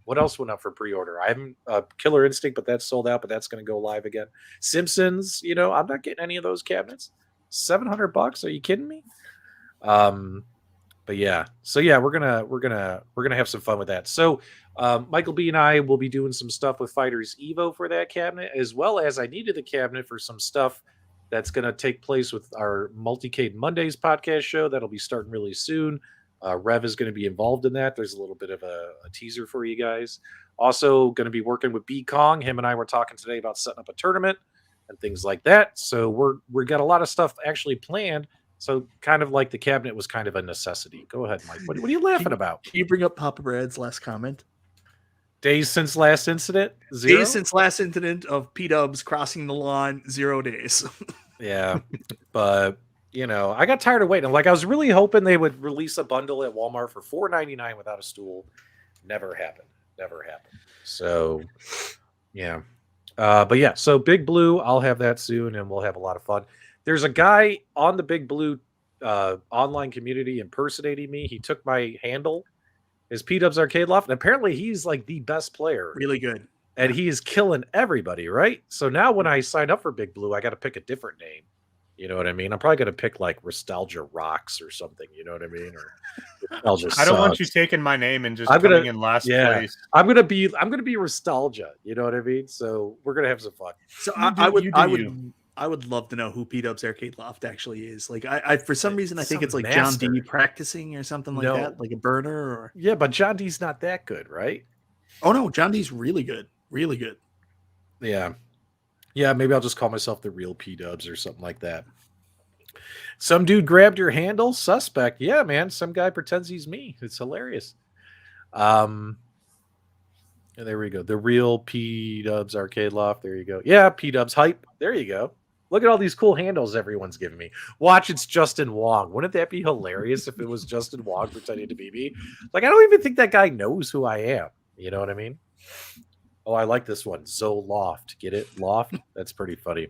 What else went up for pre-order? I haven't Killer Instinct, but that's sold out, but that's going to go live again. Simpsons, I'm not getting any of those cabinets. $700? Are you kidding me? But yeah, so yeah, we're gonna have some fun with that. So Michael B and I will be doing some stuff with Fighters Evo for that cabinet, as well as I needed the cabinet for some stuff that's gonna take place with our Multicade Mondays podcast show that'll be starting really soon. Rev is going to be involved in that. There's a little bit of a teaser for you guys. Also going to be working with B Kong. Him and I were talking today about setting up a tournament and things like that. So we got a lot of stuff actually planned. So kind of like the cabinet was kind of a necessity. Go ahead, Mike. What are you laughing about? Can you bring up Papa Brad's last comment? Days since last incident? 0? Days since last incident of P-Dubs crossing the line, 0 days. Yeah. But, I got tired of waiting. Like, I was really hoping they would release a bundle at Walmart for $4.99 without a stool. Never happened. So, yeah. But yeah, so Big Blue, I'll have that soon, and we'll have a lot of fun. There's a guy on the Big Blue online community impersonating me. He took my handle, his PDubs Arcade Loft, and apparently he's like the best player. Really good. And he is killing everybody, right? So now when I sign up for Big Blue, I got to pick a different name. You know what I mean? I'm probably going to pick like Restalgia Rocks or something. You know what I mean? Or Restalgia I don't want you Sucks. taking my name and just I'm coming gonna- in last yeah. place. I'm gonna be Restalgia. You know what I mean? So we're gonna have some fun. So You do- I would you do I would you. I would love to know who PDubs Arcade Loft actually is. Like I for some reason I think Some it's like master. John D practicing or something like No. that, like a burner or Yeah, but John D's not that good, right? oh no, John D's really good. Really good. Yeah. Yeah, maybe I'll just call myself the real PDubs or something like that. Some dude grabbed your handle, suspect. Yeah, man. Some guy pretends he's me. It's hilarious. Yeah, there we go. The real PDubs Arcade Loft. There you go. Yeah, PDubs hype. There you go. Look at all these cool handles everyone's giving me. Watch, it's Justin Wong. Wouldn't that be hilarious if it was Justin Wong pretending to be me? Like, I don't even think that guy knows who I am. You know what I mean? Oh, I like this one. Zoe Loft. Get it? Loft? That's pretty funny.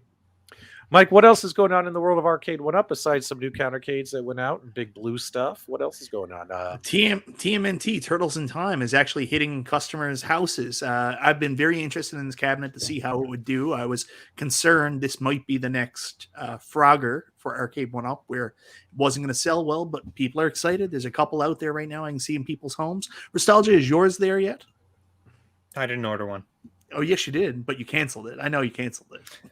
Mike, what else is going on in the world of Arcade1Up besides some new countercades that went out and Big Blue stuff? What else is going on? TMNT Turtles in Time is actually hitting customers' houses. I've been very interested in this cabinet to see how it would do. I was concerned this might be the next Frogger for Arcade1Up, where it wasn't going to sell well, but people are excited. There's a couple out there right now I can see in people's homes. Restalgia, is yours there yet? I didn't order one. Oh, yes, you did, but you canceled it. I know you canceled it.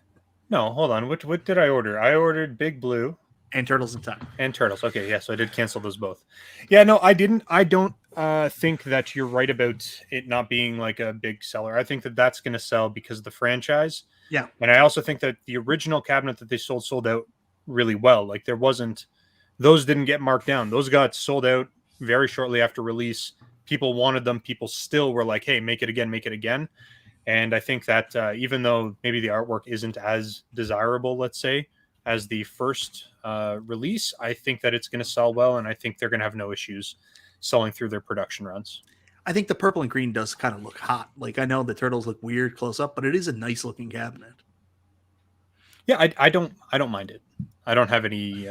No, hold on. What did I order? I ordered Big Blue And Turtles in Time. and Turtles. Okay, yeah, so I did cancel those both. Yeah, no, I didn't. I don't think that you're right about it not being like a big seller. I think that that's going to sell because of the franchise. Yeah. And I also think that the original cabinet that they sold out really well. Like those didn't get marked down. Those got sold out very shortly after release. People wanted them. People still were like, hey, make it again, make it again. And I think that even though maybe the artwork isn't as desirable, let's say, as the first release, I think that it's going to sell well, and I think they're going to have no issues selling through their production runs. I think the purple and green does kind of look hot. Like, I know the turtles look weird close up, but it is a nice looking cabinet. Yeah, I don't mind it. I don't have any.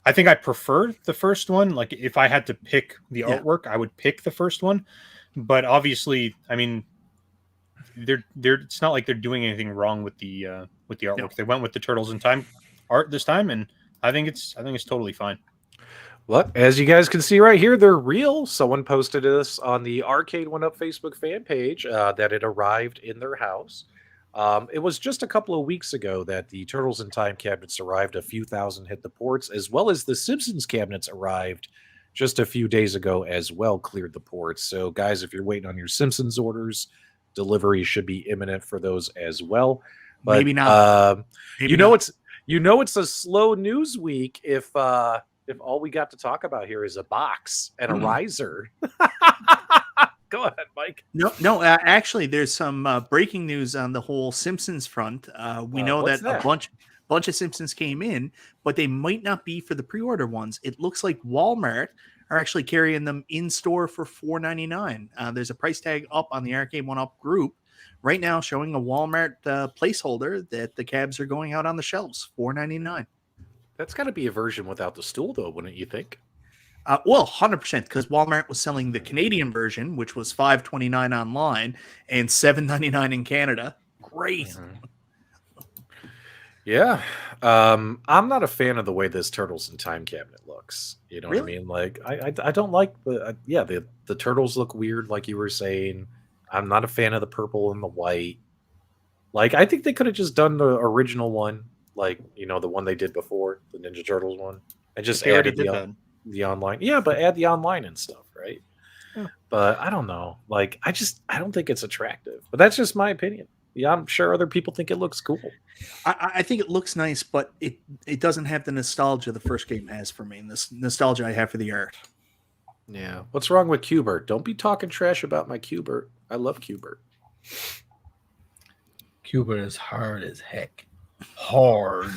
I think I prefer the first one. Like, if I had to pick the artwork, I would pick the first one. But obviously, I mean, they're it's not like they're doing anything wrong with the artwork. No. They went with the Turtles in Time art this time, and I think it's totally fine. Well, as you guys can see right here, they're real. Someone posted this on the Arcade1Up Facebook fan page that it arrived in their house. It was just a couple of weeks ago that the Turtles in Time cabinets arrived. A few thousand hit the ports, as well as the Simpsons cabinets arrived just a few days ago as well, cleared the ports. So, guys, if you're waiting on your Simpsons orders, delivery should be imminent for those as well. But, maybe not. Maybe not. It's a slow news week if all we got to talk about here is a box and a riser. Go ahead, Mike. No. Actually, there's some breaking news on the whole Simpsons front. We know that a bunch of Simpsons came in, but they might not be for the pre-order ones. It looks like Walmart are actually carrying them in store for $4.99. There's a price tag up on the Arcade1Up group right now showing a Walmart placeholder that the cabs are going out on the shelves, $4.99. That's got to be a version without the stool, though, wouldn't you think? Well, 100%, because Walmart was selling the Canadian version, which was $5.29 online and $7.99 in Canada. Great. Mm-hmm. Yeah. I'm not a fan of the way this Turtles in Time cabinet looks. You know what I mean? Like, I don't like the turtles look weird, like you were saying. I'm not a fan of the purple and the white. Like, I think they could have just done the original one, like, you know, the one they did before, the Ninja Turtles one, and just added the online. Yeah, but add the online and stuff, right? Yeah. But I don't know. Like, I don't think it's attractive. But that's just my opinion. Yeah, I'm sure other people think it looks cool. I think it looks nice, but it doesn't have the nostalgia the first game has for me, and this nostalgia I have for the art. Yeah. What's wrong with Q*bert? Don't be talking trash about my Q*bert. I love Q*bert. Q*bert is hard as heck. Hard.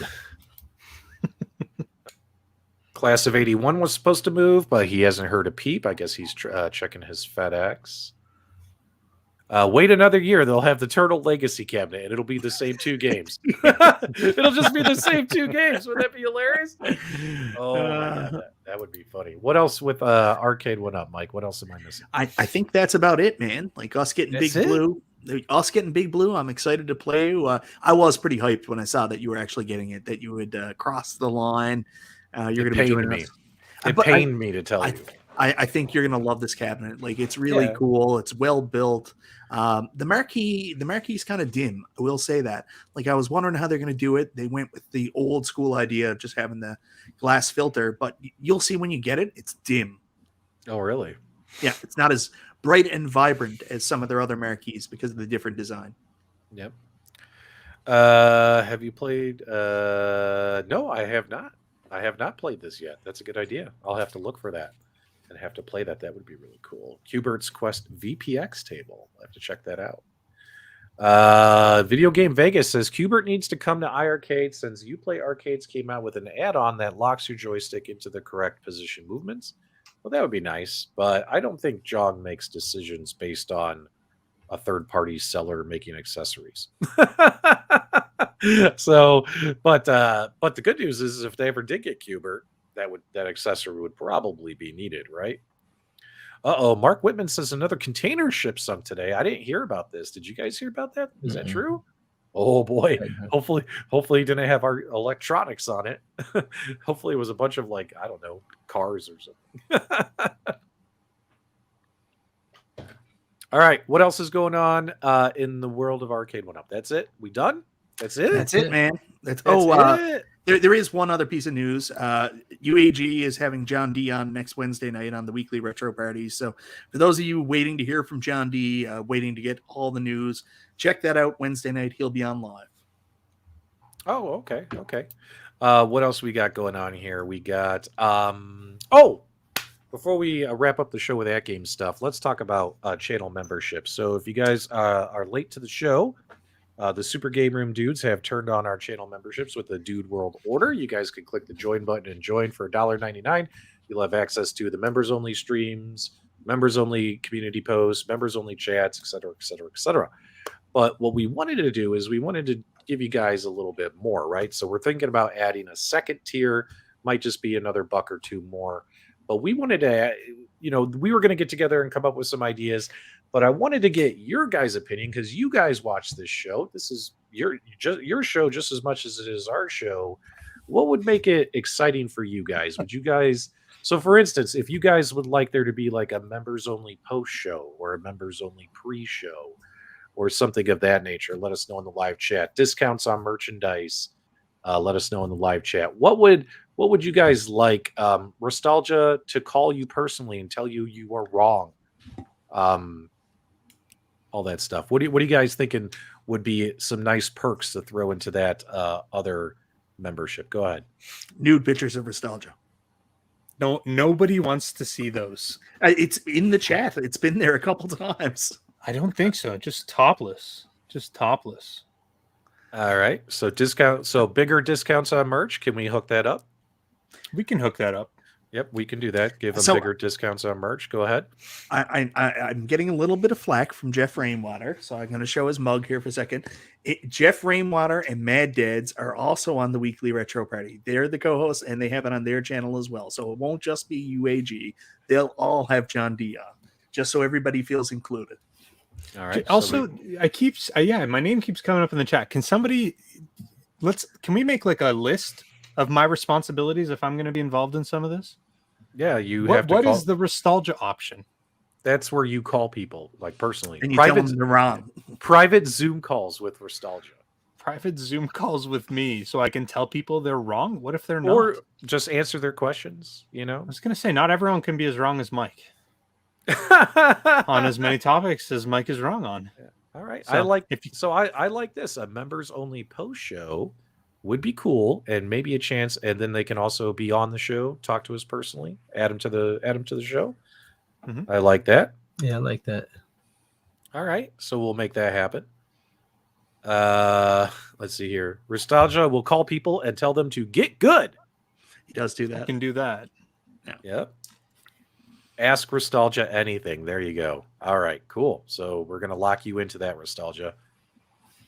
Class of 81 was supposed to move, but he hasn't heard a peep. I guess he's checking his FedEx. Wait another year, they'll have the Turtle Legacy cabinet, and it'll be the same 2 games. It'll just be the same 2 games. Would that be hilarious? Oh my god, that would be funny. What else with Arcade1Up, Mike? What else am I missing? I think that's about it, man. Like us getting That's Big it? Blue. Us getting Big Blue, I'm excited to play. I was pretty hyped when I saw that you were actually getting it, that you would cross the line. You're going to be joining me. us. It But pained me to tell you. I think you're gonna love this cabinet. Like it's really Yeah. cool. It's well built. The marquee is kind of dim. I will say that. Like I was wondering how they're gonna do it. They went with the old school idea of just having the glass filter, but you'll see when you get it, it's dim. Oh, really? Yeah, it's not as bright and vibrant as some of their other marquees because of the different design. Yep. Have you played? No, I have not. I have not played this yet. That's a good idea. I'll have to look for that and have to play that. That would be really cool. Q*bert's Quest VPX table. I'll have to check that out. Video Game Vegas says Q*bert needs to come to iArcade since Uplay Arcades came out with an add-on that locks your joystick into the correct position movements. Well, that would be nice, but I don't think Jog makes decisions based on a third-party seller making accessories. So, but the good news is if they ever did get Q*bert, that accessory would probably be needed, right? Mark Whitman says another container ship sunk today. I didn't hear about this. Did you guys hear about that? Is that true? Oh boy. Hopefully it didn't have our electronics on it. Hopefully it was a bunch of like, I don't know, cars or something. All right. What else is going on in the world of Arcade1Up? That's it? We done? That's it? That's it, man. That's it. it? There is one other piece of news. UAG is having John D on next Wednesday night on the weekly retro party. So for those of you waiting to hear from John D, waiting to get all the news, check that out Wednesday night. He'll be on live. Oh, okay. What else we got going on here? We got before we wrap up the show with AtGames stuff, let's talk about channel membership. So if you guys are late to the show, the Super GameRoom Dudes have turned on our channel memberships with the Dude World Order. You guys can click the join button and join for $1.99. You'll have access to the members-only streams, members-only community posts, members-only chats, etc., etc., etc. But what we wanted to do is we wanted to give you guys a little bit more, right? So we're thinking about adding a second tier, might just be another $1 or $2 more. But we wanted to, we were going to get together and come up with some ideas. But I wanted to get your guys' opinion because you guys watch this show. This is your show just as much as it is our show. What would make it exciting for you guys? Would you guys? So, for instance, if you guys would like there to be like a members-only post show or a members-only pre-show or something of that nature, let us know in the live chat. Discounts on merchandise. Let us know in the live chat. What would you guys like? Restalgia to call you personally and tell you are wrong. All that stuff. What are you guys thinking would be some nice perks to throw into that other membership? Go ahead. Nude pictures of Restalgia. No, nobody wants to see those. It's in the chat. It's been there a couple times. I don't think so. Just topless. All right. So discount. So bigger discounts on merch. Can we hook that up? We can hook that up. Yep, we can do that. Give them bigger discounts on merch. Go ahead. I'm getting a little bit of flack from Jeff Rainwater, so I'm going to show his mug here for a second. Jeff Rainwater and Mad Dads are also on the weekly retro party. They're the co-hosts, and they have it on their channel as well. So it won't just be UAG. They'll all have John D on, just so everybody feels included. All right. Also, my name keeps coming up in the chat. Can we make like a list of my responsibilities if I'm going to be involved in some of this? Yeah, What is the Restalgia option? That's where you call people, like personally. And you tell them they're wrong. Private Zoom calls with Restalgia. Private Zoom calls with me so I can tell people they're wrong? What if they're not? Or just answer their questions, I was going to say, not everyone can be as wrong as Mike on as many topics as Mike is wrong on. Yeah. All right. So I like this. A members only post show would be cool, and maybe a chance, and then they can also be on the show, talk to us personally, add them to the show. Mm-hmm. I like that. Yeah, I like that. All right, so we'll make that happen. Let's see here. Restalgia will call people and tell them to get good. He does do I that. can do that. Yep. Ask Restalgia anything. There you go. All right, cool. So we're gonna lock you into that, Restalgia.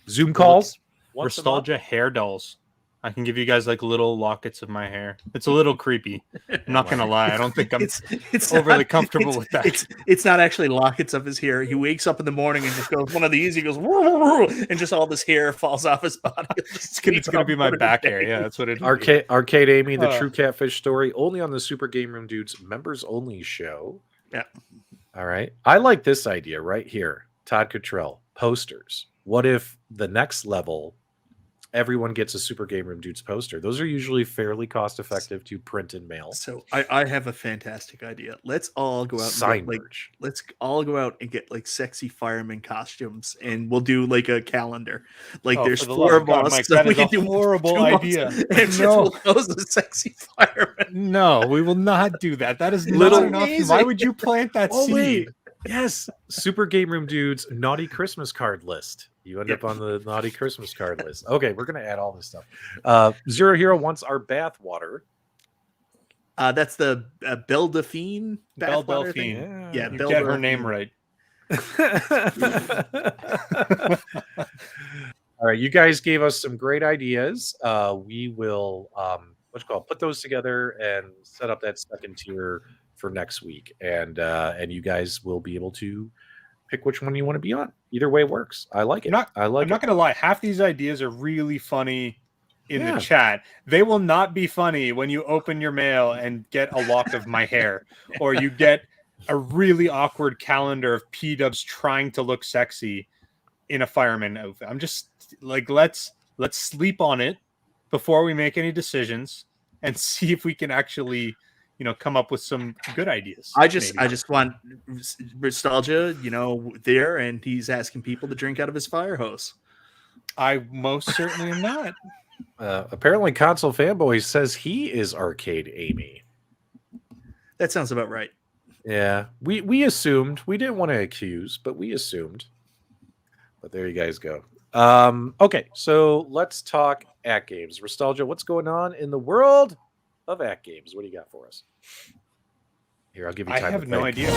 Zoom calls. once a month? Restalgia hair dolls. I can give you guys like little lockets of my hair. It's a little creepy. I'm not gonna lie. I don't think I'm it's overly not- comfortable it's- with that. It's not actually lockets of his hair. He wakes up in the morning and just goes one of these. He goes "Woo, woo, woo," and just all this hair falls off his body. It's gonna be my back hair. Yeah, that's what it. Arcade Amy, the Uh. True Catfish story, only on the Super GameRoom Dudes members only show. Yeah. All right. I like this idea right here. Todd Cottrell, posters. What if the next level, everyone gets a Super GameRoom Dudes poster? Those are usually fairly cost effective to print and mail. So I have a fantastic idea. Let's all go out and Sign get, like, merch. let's all go out and get like sexy fireman costumes, and we'll do like a calendar. Like Oh, there's for the 4 love of of God, us, Mike, so that we is can a do horrible 2 months, idea. And just No. we'll pose as sexy fireman. No, we will not do that. That is Little- not an option. Why would you plant that Oh, seed? wait. Yes. Super GameRoom Dudes naughty Christmas card list. You end up on the naughty Christmas card list. Okay, we're going to add all this stuff. Zero Hero wants our bath water. That's the Belle Delphine. Belle bathwater thing? Delphine. Yeah, You Belle get her Delphine. name right. All right, you guys gave us some great ideas. We will put those together and set up that second tier for next week, and you guys will be able to pick which one you want to be on. Either way works. I like it. I'm not gonna lie. Half these ideas are really funny in Yeah. the chat. They will not be funny when you open your mail and get a lock of my hair, or you get a really awkward calendar of PDubs trying to look sexy in a fireman outfit. I'm just like, let's sleep on it before we make any decisions and see if we can actually, come up with some good ideas. I just maybe. want Restalgia, there, and he's asking people to drink out of his fire hose. I most certainly am not. Apparently, Console Fanboy says he is Arcade Amy. That sounds about right. Yeah, we assumed. We didn't want to accuse, but we assumed. But there you guys go. Okay, so let's talk AtGames. Restalgia, what's going on in the world of AtGames? What do you got for us? Here, I'll give you I time. have to no think. idea.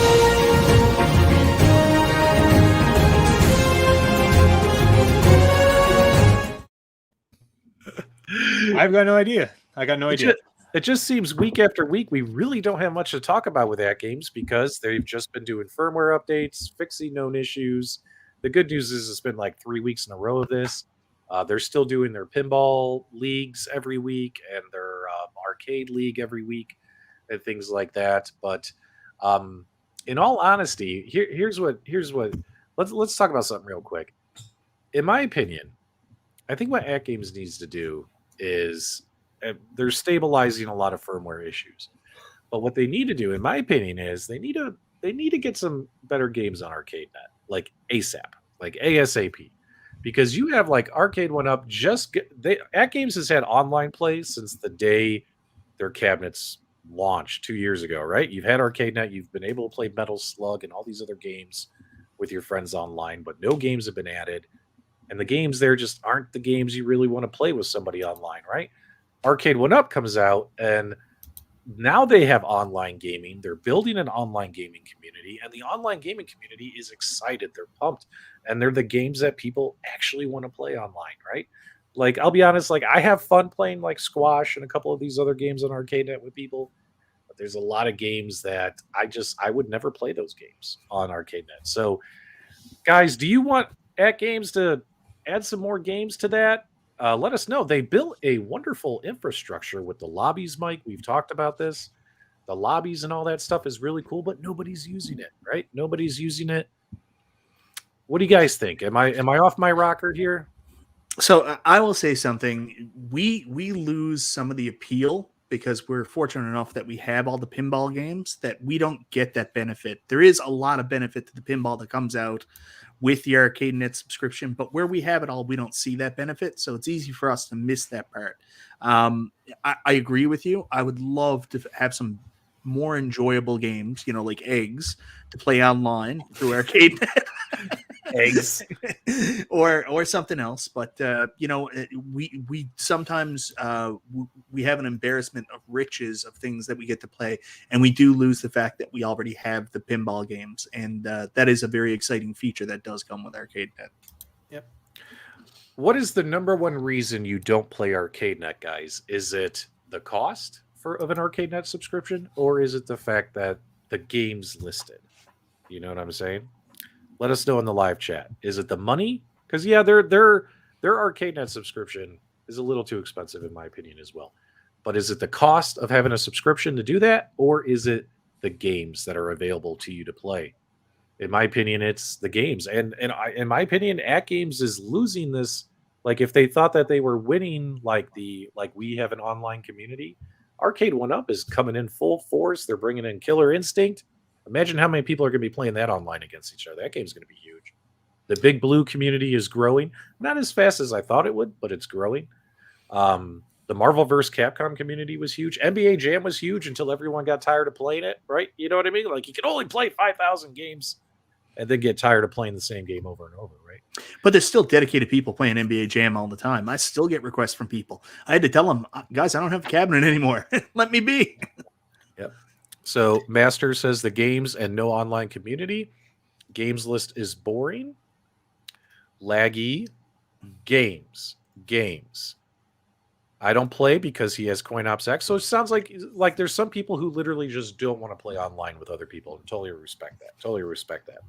I've got no idea. I got no idea. It just seems week after week we really don't have much to talk about with AtGames because they've just been doing firmware updates, fixing known issues. The good news is it's been like 3 weeks in a row of this. They're still doing their pinball leagues every week and their arcade league every week and things like that. But in all honesty, here's what let's talk about something real quick. In my opinion, I think what AtGames needs to do is they're stabilizing a lot of firmware issues. But what they need to do, in my opinion, is they need to get some better games on ArcadeNet, like ASAP, like ASAP. Because you have like Arcade1Up AtGames has had online play since the day their cabinets launched 2 years ago, right? You've had ArcadeNet, you've been able to play Metal Slug and all these other games with your friends online, but no games have been added. And the games there just aren't the games you really want to play with somebody online, right? Arcade1Up comes out, and now they have online gaming. They're building an online gaming community, and the online gaming community is excited. They're pumped, and they're the games that people actually want to play online, right? Like, I'll be honest, like, I have fun playing, like, Squash and a couple of these other games on ArcadeNet with people, but there's a lot of games that I would never play those games on ArcadeNet. So, guys, do you want AtGames to add some more games to that? Let us know. They built a wonderful infrastructure with the lobbies, Mike. We've talked about this. The lobbies and all that stuff is really cool, but nobody's using it, right? Nobody's using it. What do you guys think? Am I off my rocker here? So I will say something. We lose some of the appeal because we're fortunate enough that we have all the pinball games that we don't get that benefit. There is a lot of benefit to the pinball that comes out with the ArcadeNet subscription, but where we have it all, we don't see that benefit. So it's easy for us to miss that part. I agree with you. I would love to have some more enjoyable games, like eggs, to play online through ArcadeNet. Eggs. or something else. But we sometimes we have an embarrassment of riches of things that we get to play, and we do lose the fact that we already have the pinball games, and that is a very exciting feature that does come with ArcadeNet. Yep. What is the number one reason you don't play ArcadeNet, guys? Is it the cost of an ArcadeNet subscription, or is it the fact that the game's listed? You know what I'm saying? Let us know in the live chat. Is it the money? Because their ArcadeNet subscription is a little too expensive in my opinion as well. But is it the cost of having a subscription to do that, or is it the games that are available to you to play? In my opinion, it's the games. And in my opinion, AtGames is losing this. Like if they thought that they were winning, like we have an online community, Arcade1Up is coming in full force. They're bringing in Killer Instinct. Imagine how many people are going to be playing that online against each other. That game's going to be huge. The Big Blue community is growing. Not as fast as I thought it would, but it's growing. The Marvel vs. Capcom community was huge. NBA Jam was huge until everyone got tired of playing it, right? You know what I mean? Like you can only play 5,000 games and then get tired of playing the same game over and over, right? But there's still dedicated people playing NBA Jam all the time. I still get requests from people. I had to tell them, guys, I don't have a cabinet anymore. Let me be. Yep. So Master says the games and no online community. Games list is boring. Laggy. Games. I don't play because he has CoinOps. So it sounds like there's some people who literally just don't want to play online with other people. I totally respect that.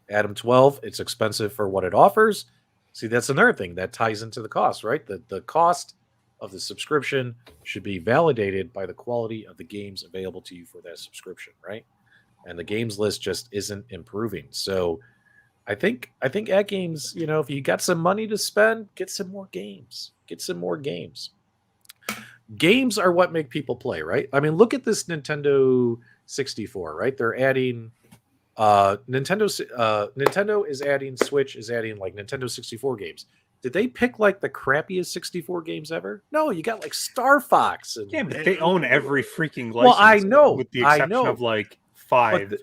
Adam 12, it's expensive for what it offers. See, that's another thing that ties into the cost, right? The cost of the subscription should be validated by the quality of the games available to you for that subscription, right? And the games list just isn't improving. So I think AtGames, if you got some money to spend, get some more games. Games are what make people play, right? I mean, look at this Nintendo 64, right? They're adding Nintendo is adding, Switch is adding like Nintendo 64 games. Did they pick like the crappiest 64 games ever? No, you got like Star Fox. But they own every freaking license. Well, I know, with the exception of like 5.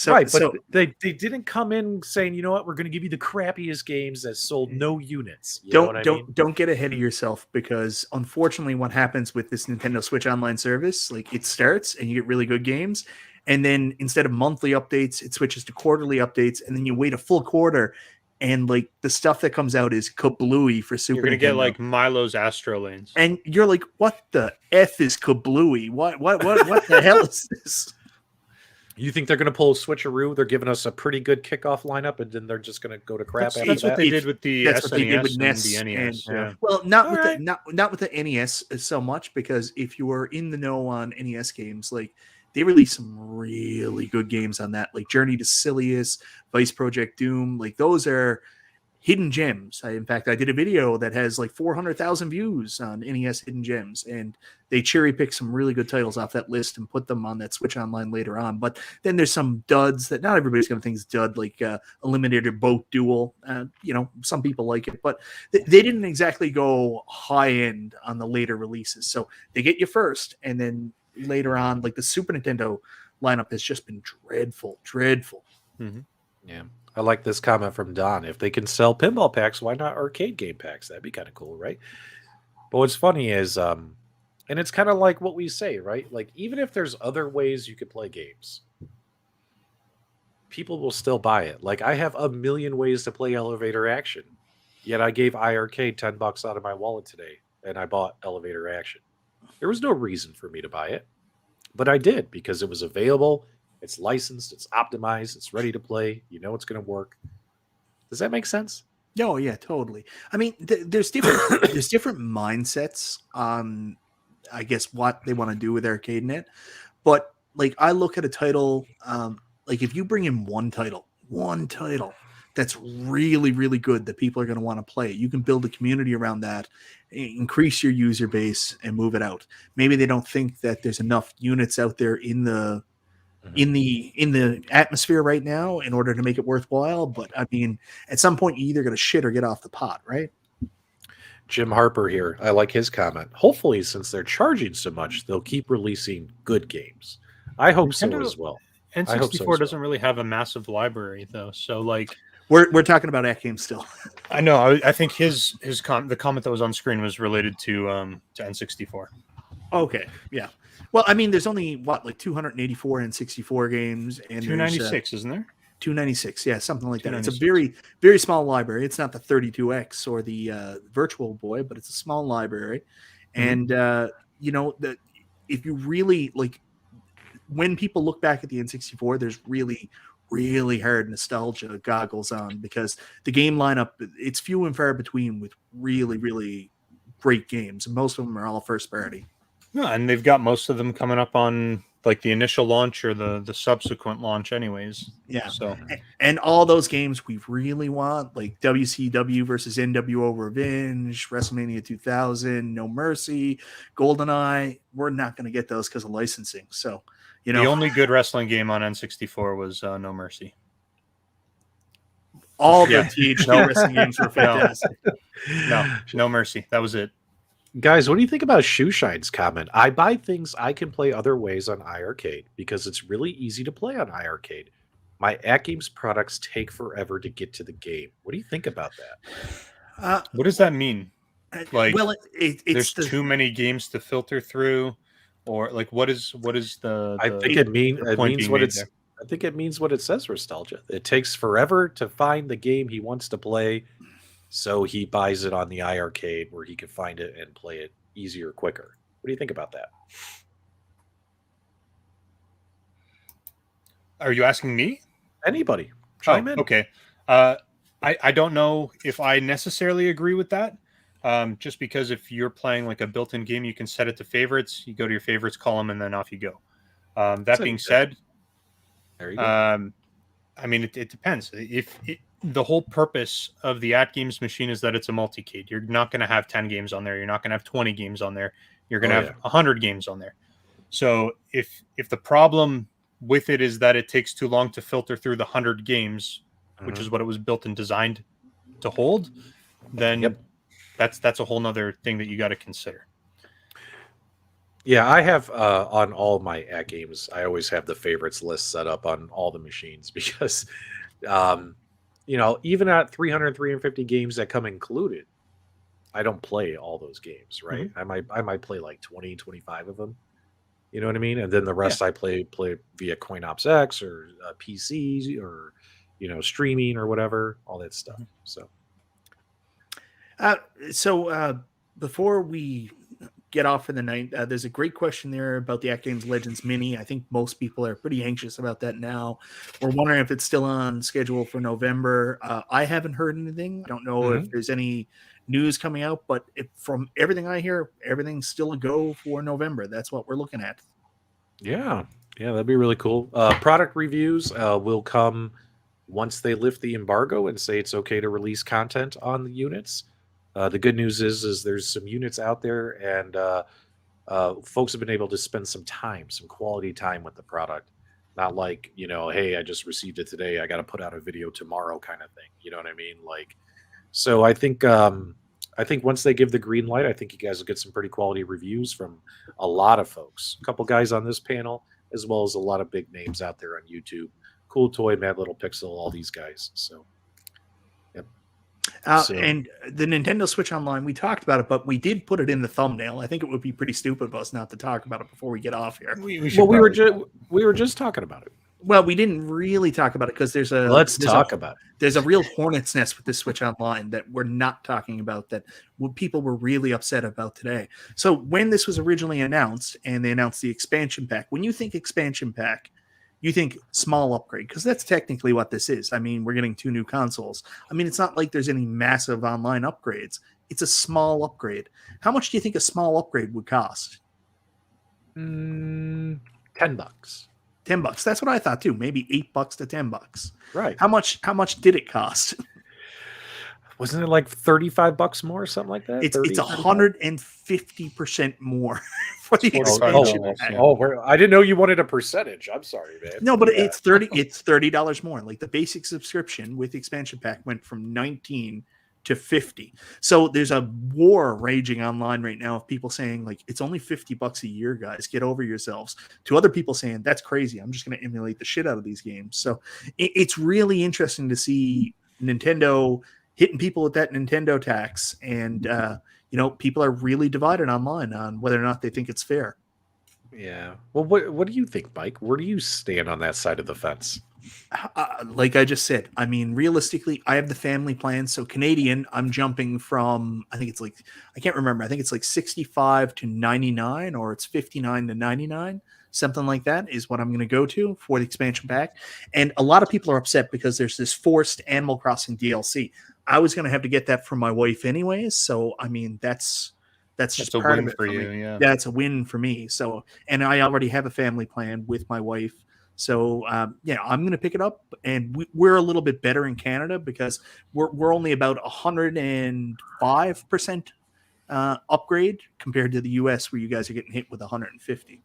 But they didn't come in saying, you know what, we're going to give you the crappiest games that sold no units. Don't get ahead of yourself, because unfortunately, what happens with this Nintendo Switch Online service, like it starts and you get really good games, and then instead of monthly updates, it switches to quarterly updates, and then you wait a full quarter, and like the stuff that comes out is kablooey for Super Nintendo. You're gonna get like Milo's Astro Lanes, and you're like, what the F is kablooey? What the hell is this? You think they're going to pull a switcheroo? They're giving us a pretty good kickoff lineup, and then they're just going to go to crap. That's what they did with the SNES and the NES. Well, not with the NES so much, because if you were in the know on NES games, like they released some really good games on that, like Journey to Silius, Vice Project Doom. Like those are hidden gems. In fact, I did a video that has like 400,000 views on NES hidden gems, and they cherry pick some really good titles off that list and put them on that Switch Online later on. But then there's some duds that not everybody's going to think is dud, like Eliminator Boat Duel. Some people like it, but they didn't exactly go high end on the later releases. So they get you first, and then later on, like the Super Nintendo lineup has just been dreadful. Mm-hmm. Yeah. I like this comment from Don. If they can sell pinball packs, why not arcade game packs? That'd be kind of cool, right? But what's funny is, and it's kind of like what we say, right? Like, even if there's other ways you could play games, people will still buy it. Like, I have a million ways to play Elevator Action, yet I gave iArcade $10 out of my wallet today, and I bought Elevator Action. There was no reason for me to buy it, but I did because it was available. It's licensed, it's optimized, it's ready to play. You know it's going to work. Does that make sense? Oh, yeah, totally. I mean, there's different mindsets on, I guess, what they want to do with ArcadeNet. But, like, I look at a title, like, if you bring in one title that's really, really good that people are going to want to play, you can build a community around that, increase your user base, and move it out. Maybe they don't think that there's enough units out there in the atmosphere right now in order to make it worthwhile, but I mean, at some point you either got to shit or get off the pot, right? Jim Harper here, I like his comment. Hopefully, since they're charging so much, they'll keep releasing good games. I hope so as well. N64 doesn't really have a massive library though, so like We're talking about AtGames still. I know. I think the comment that was on screen was related to N64. Okay, yeah. Well, I mean, there's only like 284 N64 games, and 296, isn't there? 296, yeah, something like that. It's a 296. very, very small library. It's not the 32X or the Virtual Boy, but it's a small library. And if you really like, when people look back at the N64, there's really, really hard nostalgia goggles on, because the game lineup, it's few and far between with really, really great games. Most of them are all first party. No, and they've got most of them coming up on like the initial launch or the subsequent launch anyways. Yeah. So and all those games we really want, like WCW versus NWO Revenge, WrestleMania 2000, No Mercy, GoldenEye, we're not going to get those because of licensing. So, the only good wrestling game on N64 was No Mercy. All the THQ wrestling games were fantastic. No Mercy. That was it. Guys, what do you think about Shoeshine's comment? I buy things I can play other ways on iArcade because it's really easy to play on iArcade. My AtGames products take forever to get to the game. What do you think about that? What does that mean? Like, well, it's there's too many games to filter through, or like what is the? I think it means what it's. There? I think it means what it says. Restalgia. It takes forever to find the game he wants to play. So he buys it on the iArcade where he can find it and play it easier, quicker. What do you think about that? Are you asking me? Anybody? Chime in. Okay. I don't know if I necessarily agree with that. Just because if you're playing like a built-in game, you can set it to favorites. You go to your favorites column and then off you go. That being said, there you go. I mean, it depends. The whole purpose of the AtGames machine is that it's a multi-cade. You're not going to have 10 games on there. You're not going to have 20 games on there. You're going to have 100 games on there. So if the problem with it is that it takes too long to filter through the 100 games, which is what it was built and designed to hold, then that's a whole nother thing that you got to consider. Yeah, I have on all my AtGames, I always have the favorites list set up on all the machines because even at 300, 350 games that come included, I don't play all those games, right? Mm-hmm. I might play like 20, 25 of them. You know what I mean? And then the rest I play via CoinOpsX or PCs or, streaming or whatever, all that stuff. So before we get off for the night, there's a great question there about the AtGames Legends Mini. I think most people are pretty anxious about that now. We're wondering if it's still on schedule for November. I haven't heard anything. I don't know if there's any news coming out, but from everything I hear, everything's still a go for November. That's what we're looking at. Yeah, that'd be really cool. Product reviews will come once they lift the embargo and say it's okay to release content on the units. The good news is there's some units out there, and folks have been able to spend some quality time with the product. Not like, hey, I just received it today, I got to put out a video tomorrow kind of thing. You know what I mean? So I think once they give the green light, I think you guys will get some pretty quality reviews from a lot of folks. A couple guys on this panel, as well as a lot of big names out there on YouTube. Cool Toy, Mad Little Pixel, all these guys. So. And the Nintendo Switch Online, we talked about it, but we did put it in the thumbnail. I think it would be pretty stupid of us not to talk about it before we get off here. We were just talking about it. Well, we didn't really talk about it because there's a real hornet's nest with this Switch Online that we're not talking about, that people were really upset about today. So when this was originally announced and they announced the expansion pack, when you think expansion pack, you think small upgrade, because that's technically what this is. I mean, we're getting 2 new consoles. I mean, it's not like there's any massive online upgrades. It's a small upgrade. How much do you think a small upgrade would cost? $10. $10. That's what I thought too. Maybe $8 to $10. Right. How much did it cost? Wasn't it like $35 more or something like that? It's 150% more for the expansion pack. I didn't know you wanted a percentage. I'm sorry, man. No, but it's $30 more. Like the basic subscription with the expansion pack went from $19 to $50. So there's a war raging online right now of people saying like it's only $50 a year, guys. Get over yourselves. To other people saying that's crazy. I'm just going to emulate the shit out of these games. So it's really interesting to see Nintendo hitting people with that Nintendo tax, and people are really divided online on whether or not they think it's fair. Yeah. Well, what do you think, Mike? Where do you stand on that side of the fence? Like I just said, I mean, realistically, I have the family plan. So Canadian, I'm jumping from, I think it's like, I can't remember. I think it's like 65 to 99, or it's 59 to 99. Something like that is what I'm going to go to for the expansion pack. And a lot of people are upset because there's this forced Animal Crossing DLC. I was going to have to get that for my wife anyways. So, I mean, that's just a part win of it for for you. me. Yeah. That's a win for me. So, and I already have a family plan with my wife. So, I'm going to pick it up, and we're a little bit better in Canada because we're only about 105% upgrade compared to the US, where you guys are getting hit with 150.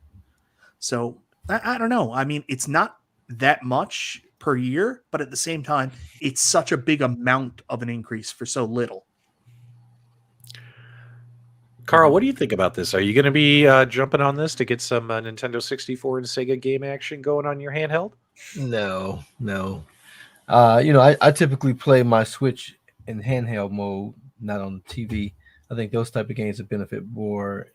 So I don't know. I mean, it's not that much per year, but at the same time, it's such a big amount of an increase for so little. Carl, what do you think about this? Are you going to be jumping on this to get some Nintendo 64 and Sega game action going on your handheld? No. I typically play my Switch in handheld mode, not on TV. I think those type of games would benefit more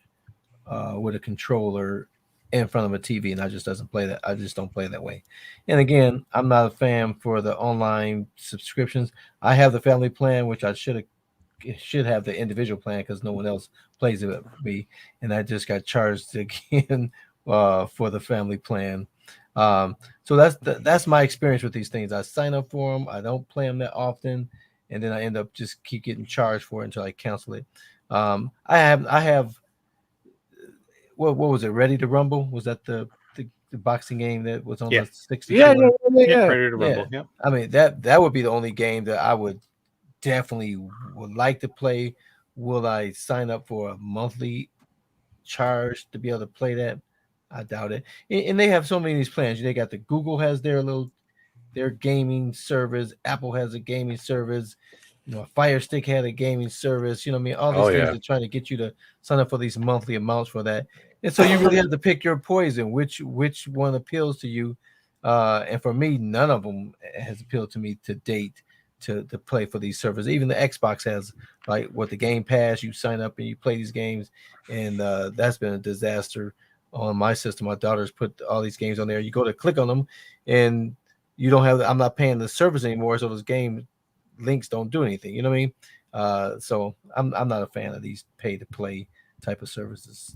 with a controller in front of a TV, and I just don't play that way. And again, I'm not a fan for the online subscriptions. I have the family plan, which I should have the individual plan because no one else plays it with me, and I just got charged again for the family plan. So that's my experience with these things. I sign up for them, I don't play them that often, and then I end up just keep getting charged for it until I cancel it. I have what was it? Ready to Rumble? Was that the boxing game that was on the 64? Yeah. Ready to Rumble. Yeah. I mean that would be the only game that I would definitely would like to play. Will I sign up for a monthly charge to be able to play that? I doubt it. And they have so many of these plans. They got Google has their gaming service. Apple has a gaming service. Fire Stick had a gaming service. You know what I mean? All these things are trying to get you to sign up for these monthly amounts for that. And so you really have to pick your poison, which one appeals to you. And for me, none of them has appealed to me to date to play for these servers. Even the Xbox has the Game Pass. You sign up and you play these games, and that's been a disaster on my system. My daughter's put all these games on there. You go to click on them, and you don't have. I'm not paying the service anymore, so those game links don't do anything. You know what I mean? So I'm not a fan of these pay to play type of services.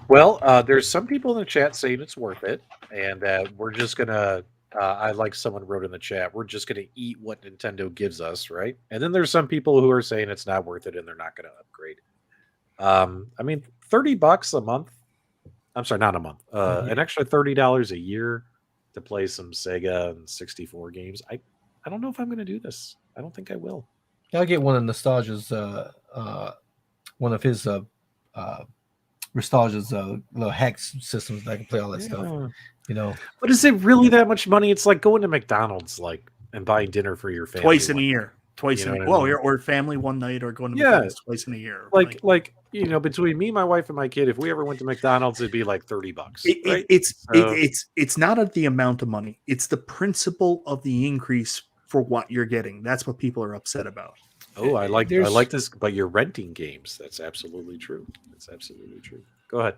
Well, there's some people in the chat saying it's worth it, and we're just gonna. I like someone wrote in the chat, we're just gonna eat what Nintendo gives us, right? And then there's some people who are saying it's not worth it and they're not gonna upgrade. I mean, $30 a month. I'm sorry, not a month. An extra $30 a year to play some Sega and 64 games. I don't know if I'm gonna do this. I don't think I will. I'll get one of Nostalgia's one of his Restalgia's little hack systems that I can play all that stuff. But is it really that much money? It's like going to McDonald's and buying dinner for your family twice in a year. Or family one night, or going to McDonald's twice in a year. Between me, my wife, and my kid, if we ever went to McDonald's, it'd be like $30. Right? It's not the amount of money; it's the principle of the increase for what you're getting. That's what people are upset about. Oh, I like this, but you're renting games. That's absolutely true. Go ahead.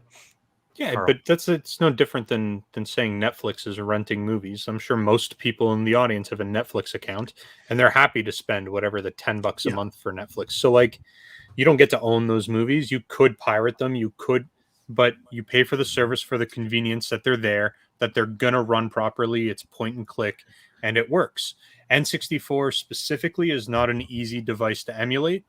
Yeah, Carl. but it's no different than saying Netflix is renting movies. I'm sure most people in the audience have a Netflix account, and they're happy to spend whatever the $10 a month for Netflix. So you don't get to own those movies. You could pirate them. But you pay for the service for the convenience that they're there, that they're gonna run properly. It's point and click, and it works. N64 specifically is not an easy device to emulate,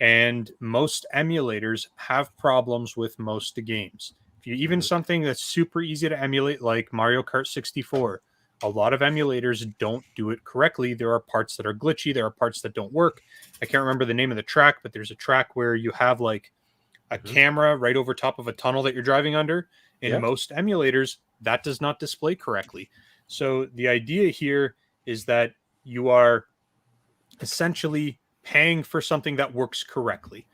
and most emulators have problems with most games. Even something that's super easy to emulate, like Mario Kart 64, a lot of emulators don't do it correctly. There are parts that are glitchy. There are parts that don't work. I can't remember the name of the track, but there's a track where you have a camera right over top of a tunnel that you're driving under. In most emulators, that does not display correctly. So the idea here is that you are essentially paying for something that works correctly.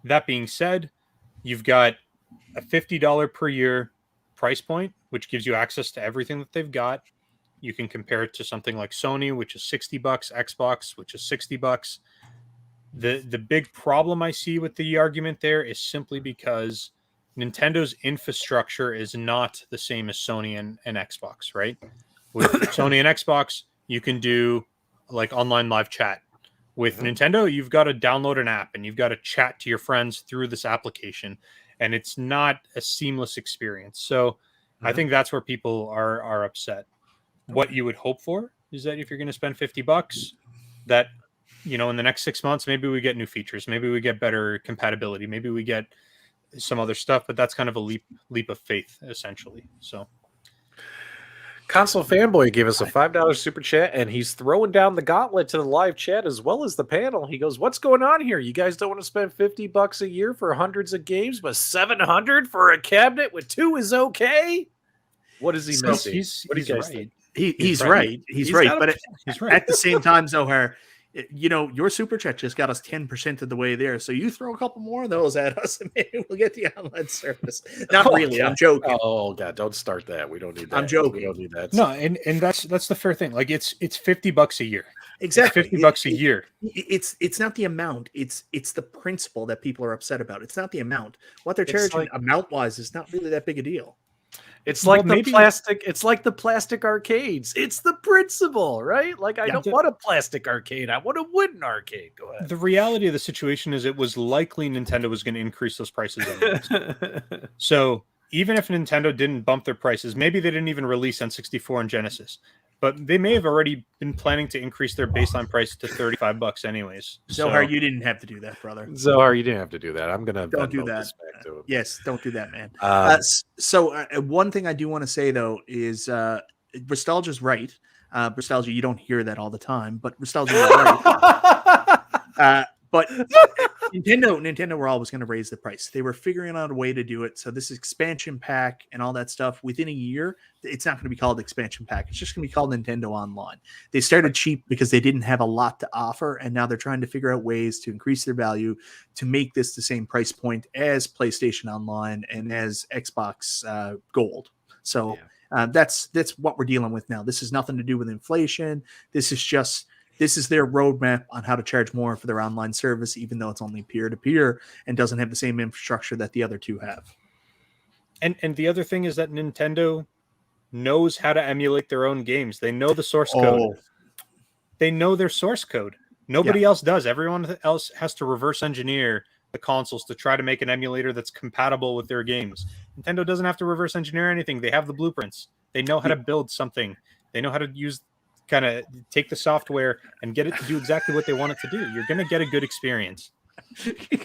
That being said, you've got a $50 per year price point, which gives you access to everything that they've got. You can compare it to something like Sony, which is $60, Xbox, which is $60. The big problem I see with the argument there is simply because Nintendo's infrastructure is not the same as Sony and Xbox, right? With Sony and Xbox, you can do like online live chat. With Nintendo, you've got to download an app and you've got to chat to your friends through this application, and it's not a seamless experience. So I think that's where people are upset. What you would hope for is that if you're going to spend $50, that in the next 6 months, maybe we get new features, maybe we get better compatibility, maybe we get some other stuff, but that's kind of a leap of faith, essentially. So Console Fanboy gave us a $5 super chat, and he's throwing down the gauntlet to the live chat as well as the panel. He goes, "What's going on here? You guys don't want to spend $50 a year for hundreds of games, but $700 for a cabinet with 2 is okay?" What is he missing? What do you guys think? He's right. He's right. But he's right. At the same time, Zohar, your super chat just got us 10% of the way there. So you throw a couple more of those at us, and maybe we'll get the online service. Not really. I'm joking. Oh God, don't start that. We don't need that. I'm joking. We don't need that. No, and that's the fair thing. Like it's $50 a year. Exactly. It's $50 a year. It's not the amount. It's the principle that people are upset about. It's not the amount. What they're charging amount wise is not really that big a deal. It's like the plastic. It's like the plastic arcades. It's the principle, right? Like I don't want a plastic arcade. I want a wooden arcade. Go ahead. The reality of the situation is it was likely Nintendo was going to increase those prices anyways. So even if Nintendo didn't bump their prices, maybe they didn't even release N64 and Genesis, but they may have already been planning to increase their baseline price to $35 anyways. Zohar, you didn't have to do that, brother. Zohar, you didn't have to do that. I'm gonna don't do that. This back to him. Yes, don't do that, man. One thing I do want to say though is Restalgia's right. Restalgia, you don't hear that all the time, but Restalgia is right. But Nintendo were always going to raise the price. They were figuring out a way to do it. So this expansion pack and all that stuff, within a year, it's not going to be called expansion pack. It's just going to be called Nintendo Online. They started cheap because they didn't have a lot to offer, and now they're trying to figure out ways to increase their value to make this the same price point as PlayStation Online and as Xbox Gold. So that's what we're dealing with now. This has nothing to do with inflation. This is their roadmap on how to charge more for their online service, even though it's only peer-to-peer and doesn't have the same infrastructure that the other two have. And the other thing is that Nintendo knows how to emulate their own games. They know the source code. They know their source code. Nobody else does. Everyone else has to reverse engineer the consoles to try to make an emulator that's compatible with their games. Nintendo doesn't have to reverse engineer anything. They have the blueprints. They know how to build something. They know how to kind of take the software and get it to do exactly what they want it to do. You're going to get a good experience.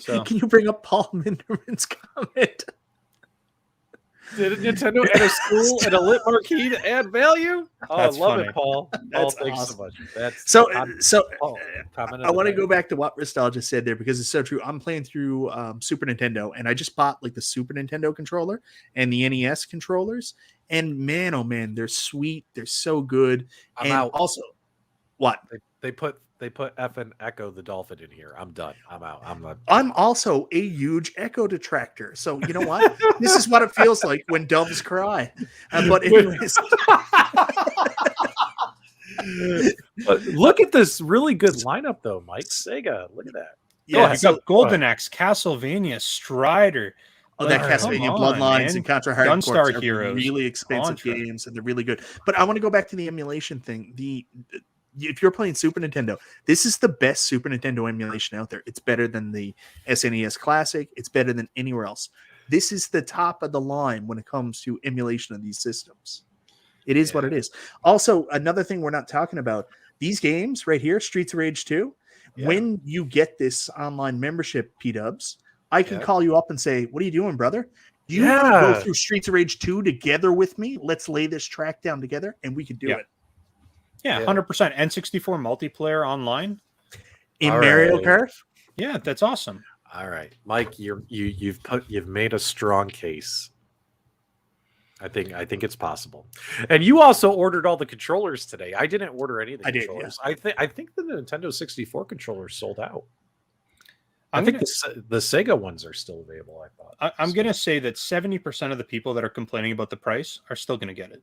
So. Can you bring up Paul Minderman's comment? Did Nintendo add a school and a lit marquee to add value? Oh, That's I love funny. it, Paul. That's thanks awesome. so much. That's I want to go back to what Restalgia said there because it's so true. I'm playing through Super Nintendo, and I just bought like the Super Nintendo controller and the NES controllers. And man, oh man, they're sweet. They're so good. I'm out. Also, what they put F and Echo the Dolphin in here. I'm done. I'm out. I'm also a huge Echo detractor. So you know what? This is what it feels like when doves cry. But anyways. But look at this really good lineup, though, Mike. Sega, look at that. Yeah, you got Golden Axe, Castlevania, Strider. Oh, that Castlevania Bloodlines and Contra Hard Gunstar Heroes, really expensive games, and they're really good. But I want to go back to the emulation thing. If you're playing Super Nintendo, this is the best Super Nintendo emulation out there. It's better than the SNES Classic. It's better than anywhere else. This is the top of the line when it comes to emulation of these systems. It is what it is. Also, another thing we're not talking about, these games right here, Streets of Rage 2, when you get this online membership, PDubs, I can call you up and say, what are you doing, brother? You go through Streets of Rage 2 together with me. Let's lay this track down together, and we can do it. Yeah, 100%. N64 multiplayer online. In Mario Kart? Yeah, that's awesome. All right. Mike, you've made a strong case. I think it's possible. And you also ordered all the controllers today. I didn't order any of the controllers. I think the Nintendo 64 controllers sold out. I think the Sega ones are still available, I thought. I'm going to say that 70% of the people that are complaining about the price are still going to get it.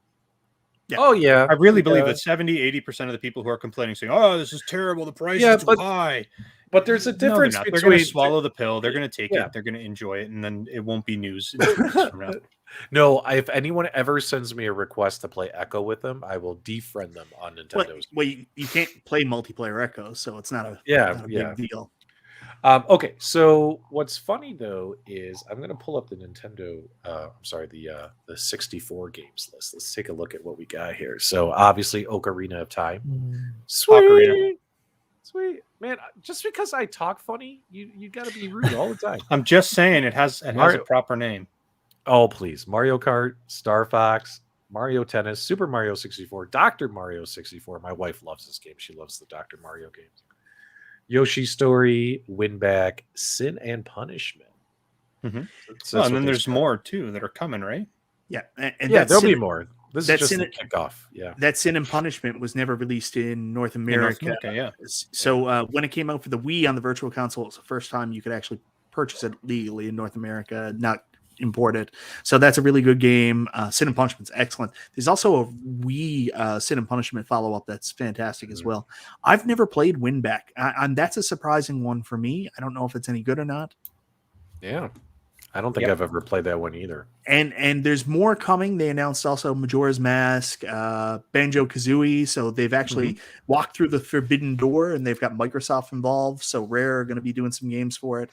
Yeah. Oh yeah, I really believe Yeah. that 70-80% of the people who are complaining, saying, "Oh, this is terrible. The price Yeah, is too but- high." But there's a No, they're difference not. They're going between to swallow the pill. They're going to take Yeah. it. They're going to enjoy it, and then it won't be news in 2 weeks from now. No, if anyone ever sends me a request to play Echo with them, I will defriend them on Nintendo's. Well, you can't play multiplayer Echo, so it's not a Yeah. big deal. Okay, so what's funny though is I'm going to pull up the Nintendo. The 64 games list. Let's take a look at what we got here. So obviously, Ocarina of Time. Ocarina. Sweet man. Just because I talk funny, you got to be rude all the time. I'm just saying it has a Mario- proper name. Oh please, Mario Kart, Star Fox, Mario Tennis, Super Mario 64, Dr. Mario 64. My wife loves this game. She loves the Dr. Mario games. Yoshi's Story, Winback, Sin and Punishment. Mhm. So And then there's more too that are coming, right? Yeah, and Yeah, that's there'll be Sin, more. This is that's just Sin- the kickoff. Yeah. that Sin and Punishment was never released in North In North America. America, yeah. So when it came out for the Wii on the Virtual Console, it was the first time you could actually purchase it legally in North America, not import it. So that's a really good game. Sin and Punishment's excellent. There's also a Wii Sin and Punishment follow-up that's fantastic as well. I've never played Winback, and that's a surprising one for me. I don't know if it's any good or not. Yeah. I don't think I've ever played that one either. And there's more coming. They announced also Majora's Mask, Banjo-Kazooie. So they've actually walked through the forbidden door, and they've got Microsoft involved. So Rare are going to be doing some games for it.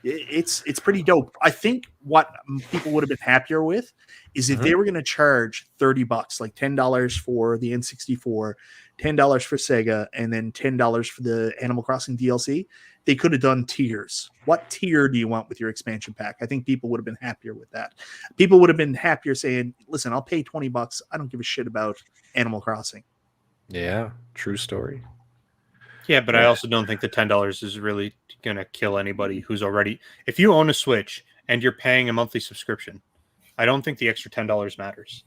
It's pretty dope. I think what people would have been happier with is if they were going to charge $30, like $10 for the N64, $10 for Sega, and then $10 for the Animal Crossing DLC. They could have done tiers. What tier do you want with your expansion pack? I think people would have been happier with that. People would have been happier saying, listen, I'll pay $20. I don't give a shit about Animal Crossing. Yeah, true story. Yeah, but I also don't think the $10 is really going to kill anybody who's already. If you own a Switch and you're paying a monthly subscription, I don't think the extra $10 matters.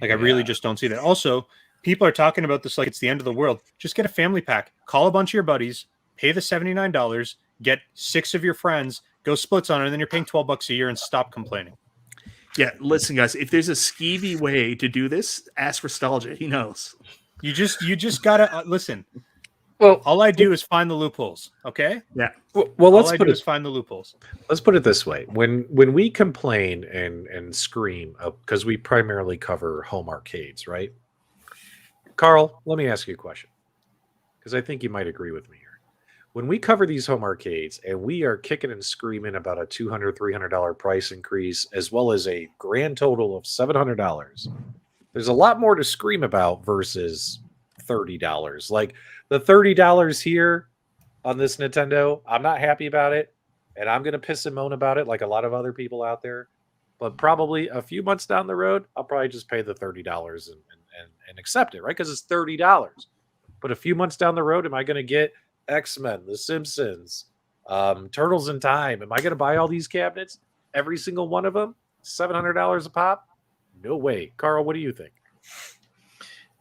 Like, I really just don't see that. Also, people are talking about this like it's the end of the world. Just get a family pack. Call a bunch of your buddies. Pay the $79. Get 6 of your friends. Go splits on it, and then you're paying $12 a year and stop complaining. Yeah, listen, guys. If there's a skeevy way to do this, ask Restalgia. He knows. You just gotta listen. Well, All I do is find the loopholes. Okay. Yeah. well, All let's I put do it. is find the loopholes. Let's put it this way: when we complain and scream, because we primarily cover home arcades, right? Carl, let me ask you a question, because I think you might agree with me here. When we cover these home arcades and we are kicking and screaming about a $200, $300 price increase, as well as a grand total of $700, there's a lot more to scream about versus $30. Like the $30 here on this Nintendo, I'm not happy about it, and I'm going to piss and moan about it like a lot of other people out there. But probably a few months down the road, I'll probably just pay the $30 and accept it, right? Because it's $30. But a few months down the road, am I going to get X-Men, The Simpsons, Turtles in Time? Am I going to buy all these cabinets? Every single one of them? $700 a pop? No way. Carl, what do you think?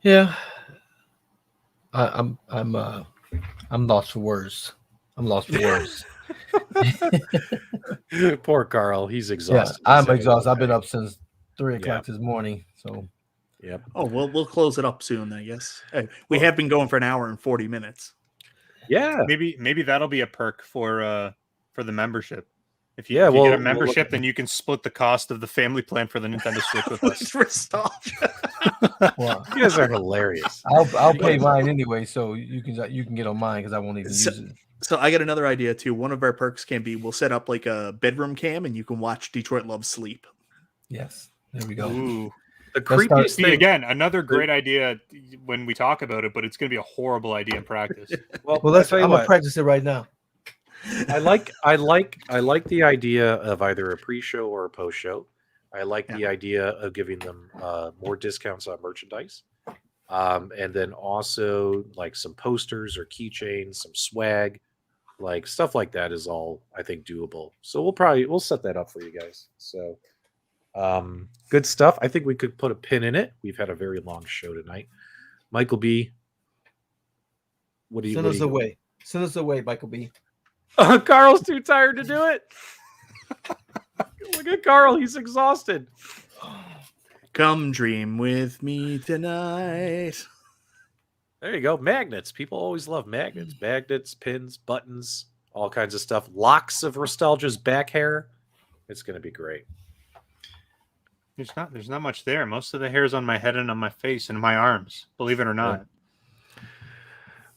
Yeah, I'm lost for words. I'm lost for words. Poor Carl. He's Yeah, exhausted. I'm He's having a exhausted. long I've been day. up since 3 o'clock this morning. So Yep. Oh, we'll close it up soon, I guess. Hey, we have been going for an hour and 40 minutes. Yeah. Maybe that'll be a perk for the membership. If you, Yeah, if you get a well, membership, then you can split the cost of the family plan for the Nintendo Switch with us. Restalgia. well, You guys are hilarious. I'll pay mine anyway, so you can get on mine because I won't even use it. So I got another idea too. One of our perks can be we'll set up like a bedroom cam and you can watch Detroit Love sleep. Yes, there we go. Ooh. The start- creepiest See, thing. again, another great idea when we talk about it, but it's going to be a horrible idea in practice. Well, Well, tell you I'm gonna what. practice it right now. I like the idea of either a pre-show or a post-show. I like the idea of giving them more discounts on merchandise, and then also like some posters or keychains, some swag, like stuff like that is all I think doable. So we'll set that up for you guys. So good stuff. I think we could put a pin in it. We've had a very long show tonight. Michael B, what do you Send us away. Send us away, Michael B. Carl's too tired to do it. Look at Carl. He's exhausted. Come dream with me tonight. There you go. Magnets. People always love magnets. Magnets, pins, buttons, all kinds of stuff. Locks of Restalgia's back hair. It's going to be great. There's not much there. Most of the hair is on my head and on my face and my arms, believe it or not.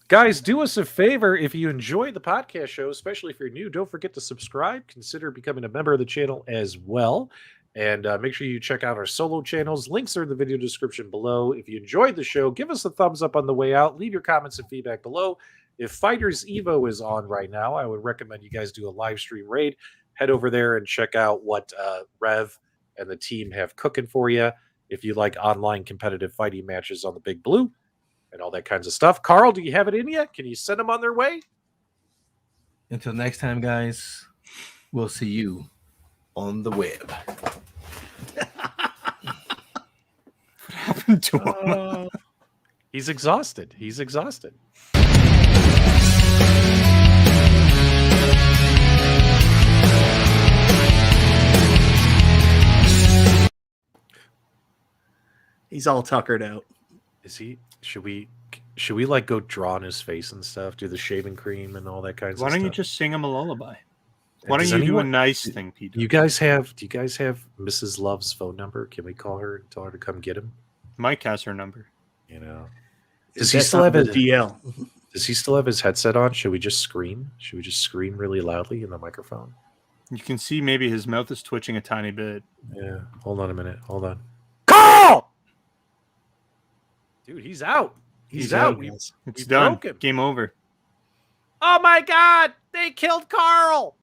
Guys, do us a favor. If you enjoy the podcast show, especially if you're new, don't forget to subscribe. Consider becoming a member of the channel as well. And make sure you check out our solo channels. Links are in the video description below. If you enjoyed the show, give us a thumbs up on the way out. Leave your comments and feedback below. If Fighters Evo is on right now, I would recommend you guys do a live stream raid. Head over there and check out what Rev and the team have cooking for you. If you like online competitive fighting matches on the Big Blue and all that kinds of stuff. Carl, do you have it in you? Can you send them on their way? Until next time, guys, we'll see you on the web. What happened to him? He's exhausted. He's exhausted. He's all tuckered out. Is he? Should we like go draw on his face and stuff? Do the shaving cream and all that kind of stuff? Why don't you just sing him a lullaby? Why don't you do a nice thing, Peter? Do you guys have Mrs. Love's phone number? Can we call her and tell her to come get him? Mike has her number. You know, does he still have his DL? Does he still have his headset on? Should we just scream? Should we just scream really loudly in the microphone? You can see maybe his mouth is twitching a tiny bit. Yeah. Hold on a minute. Hold on. Carl! Dude, he's out. He's out. It's done. Game over. Oh my God! They killed Carl.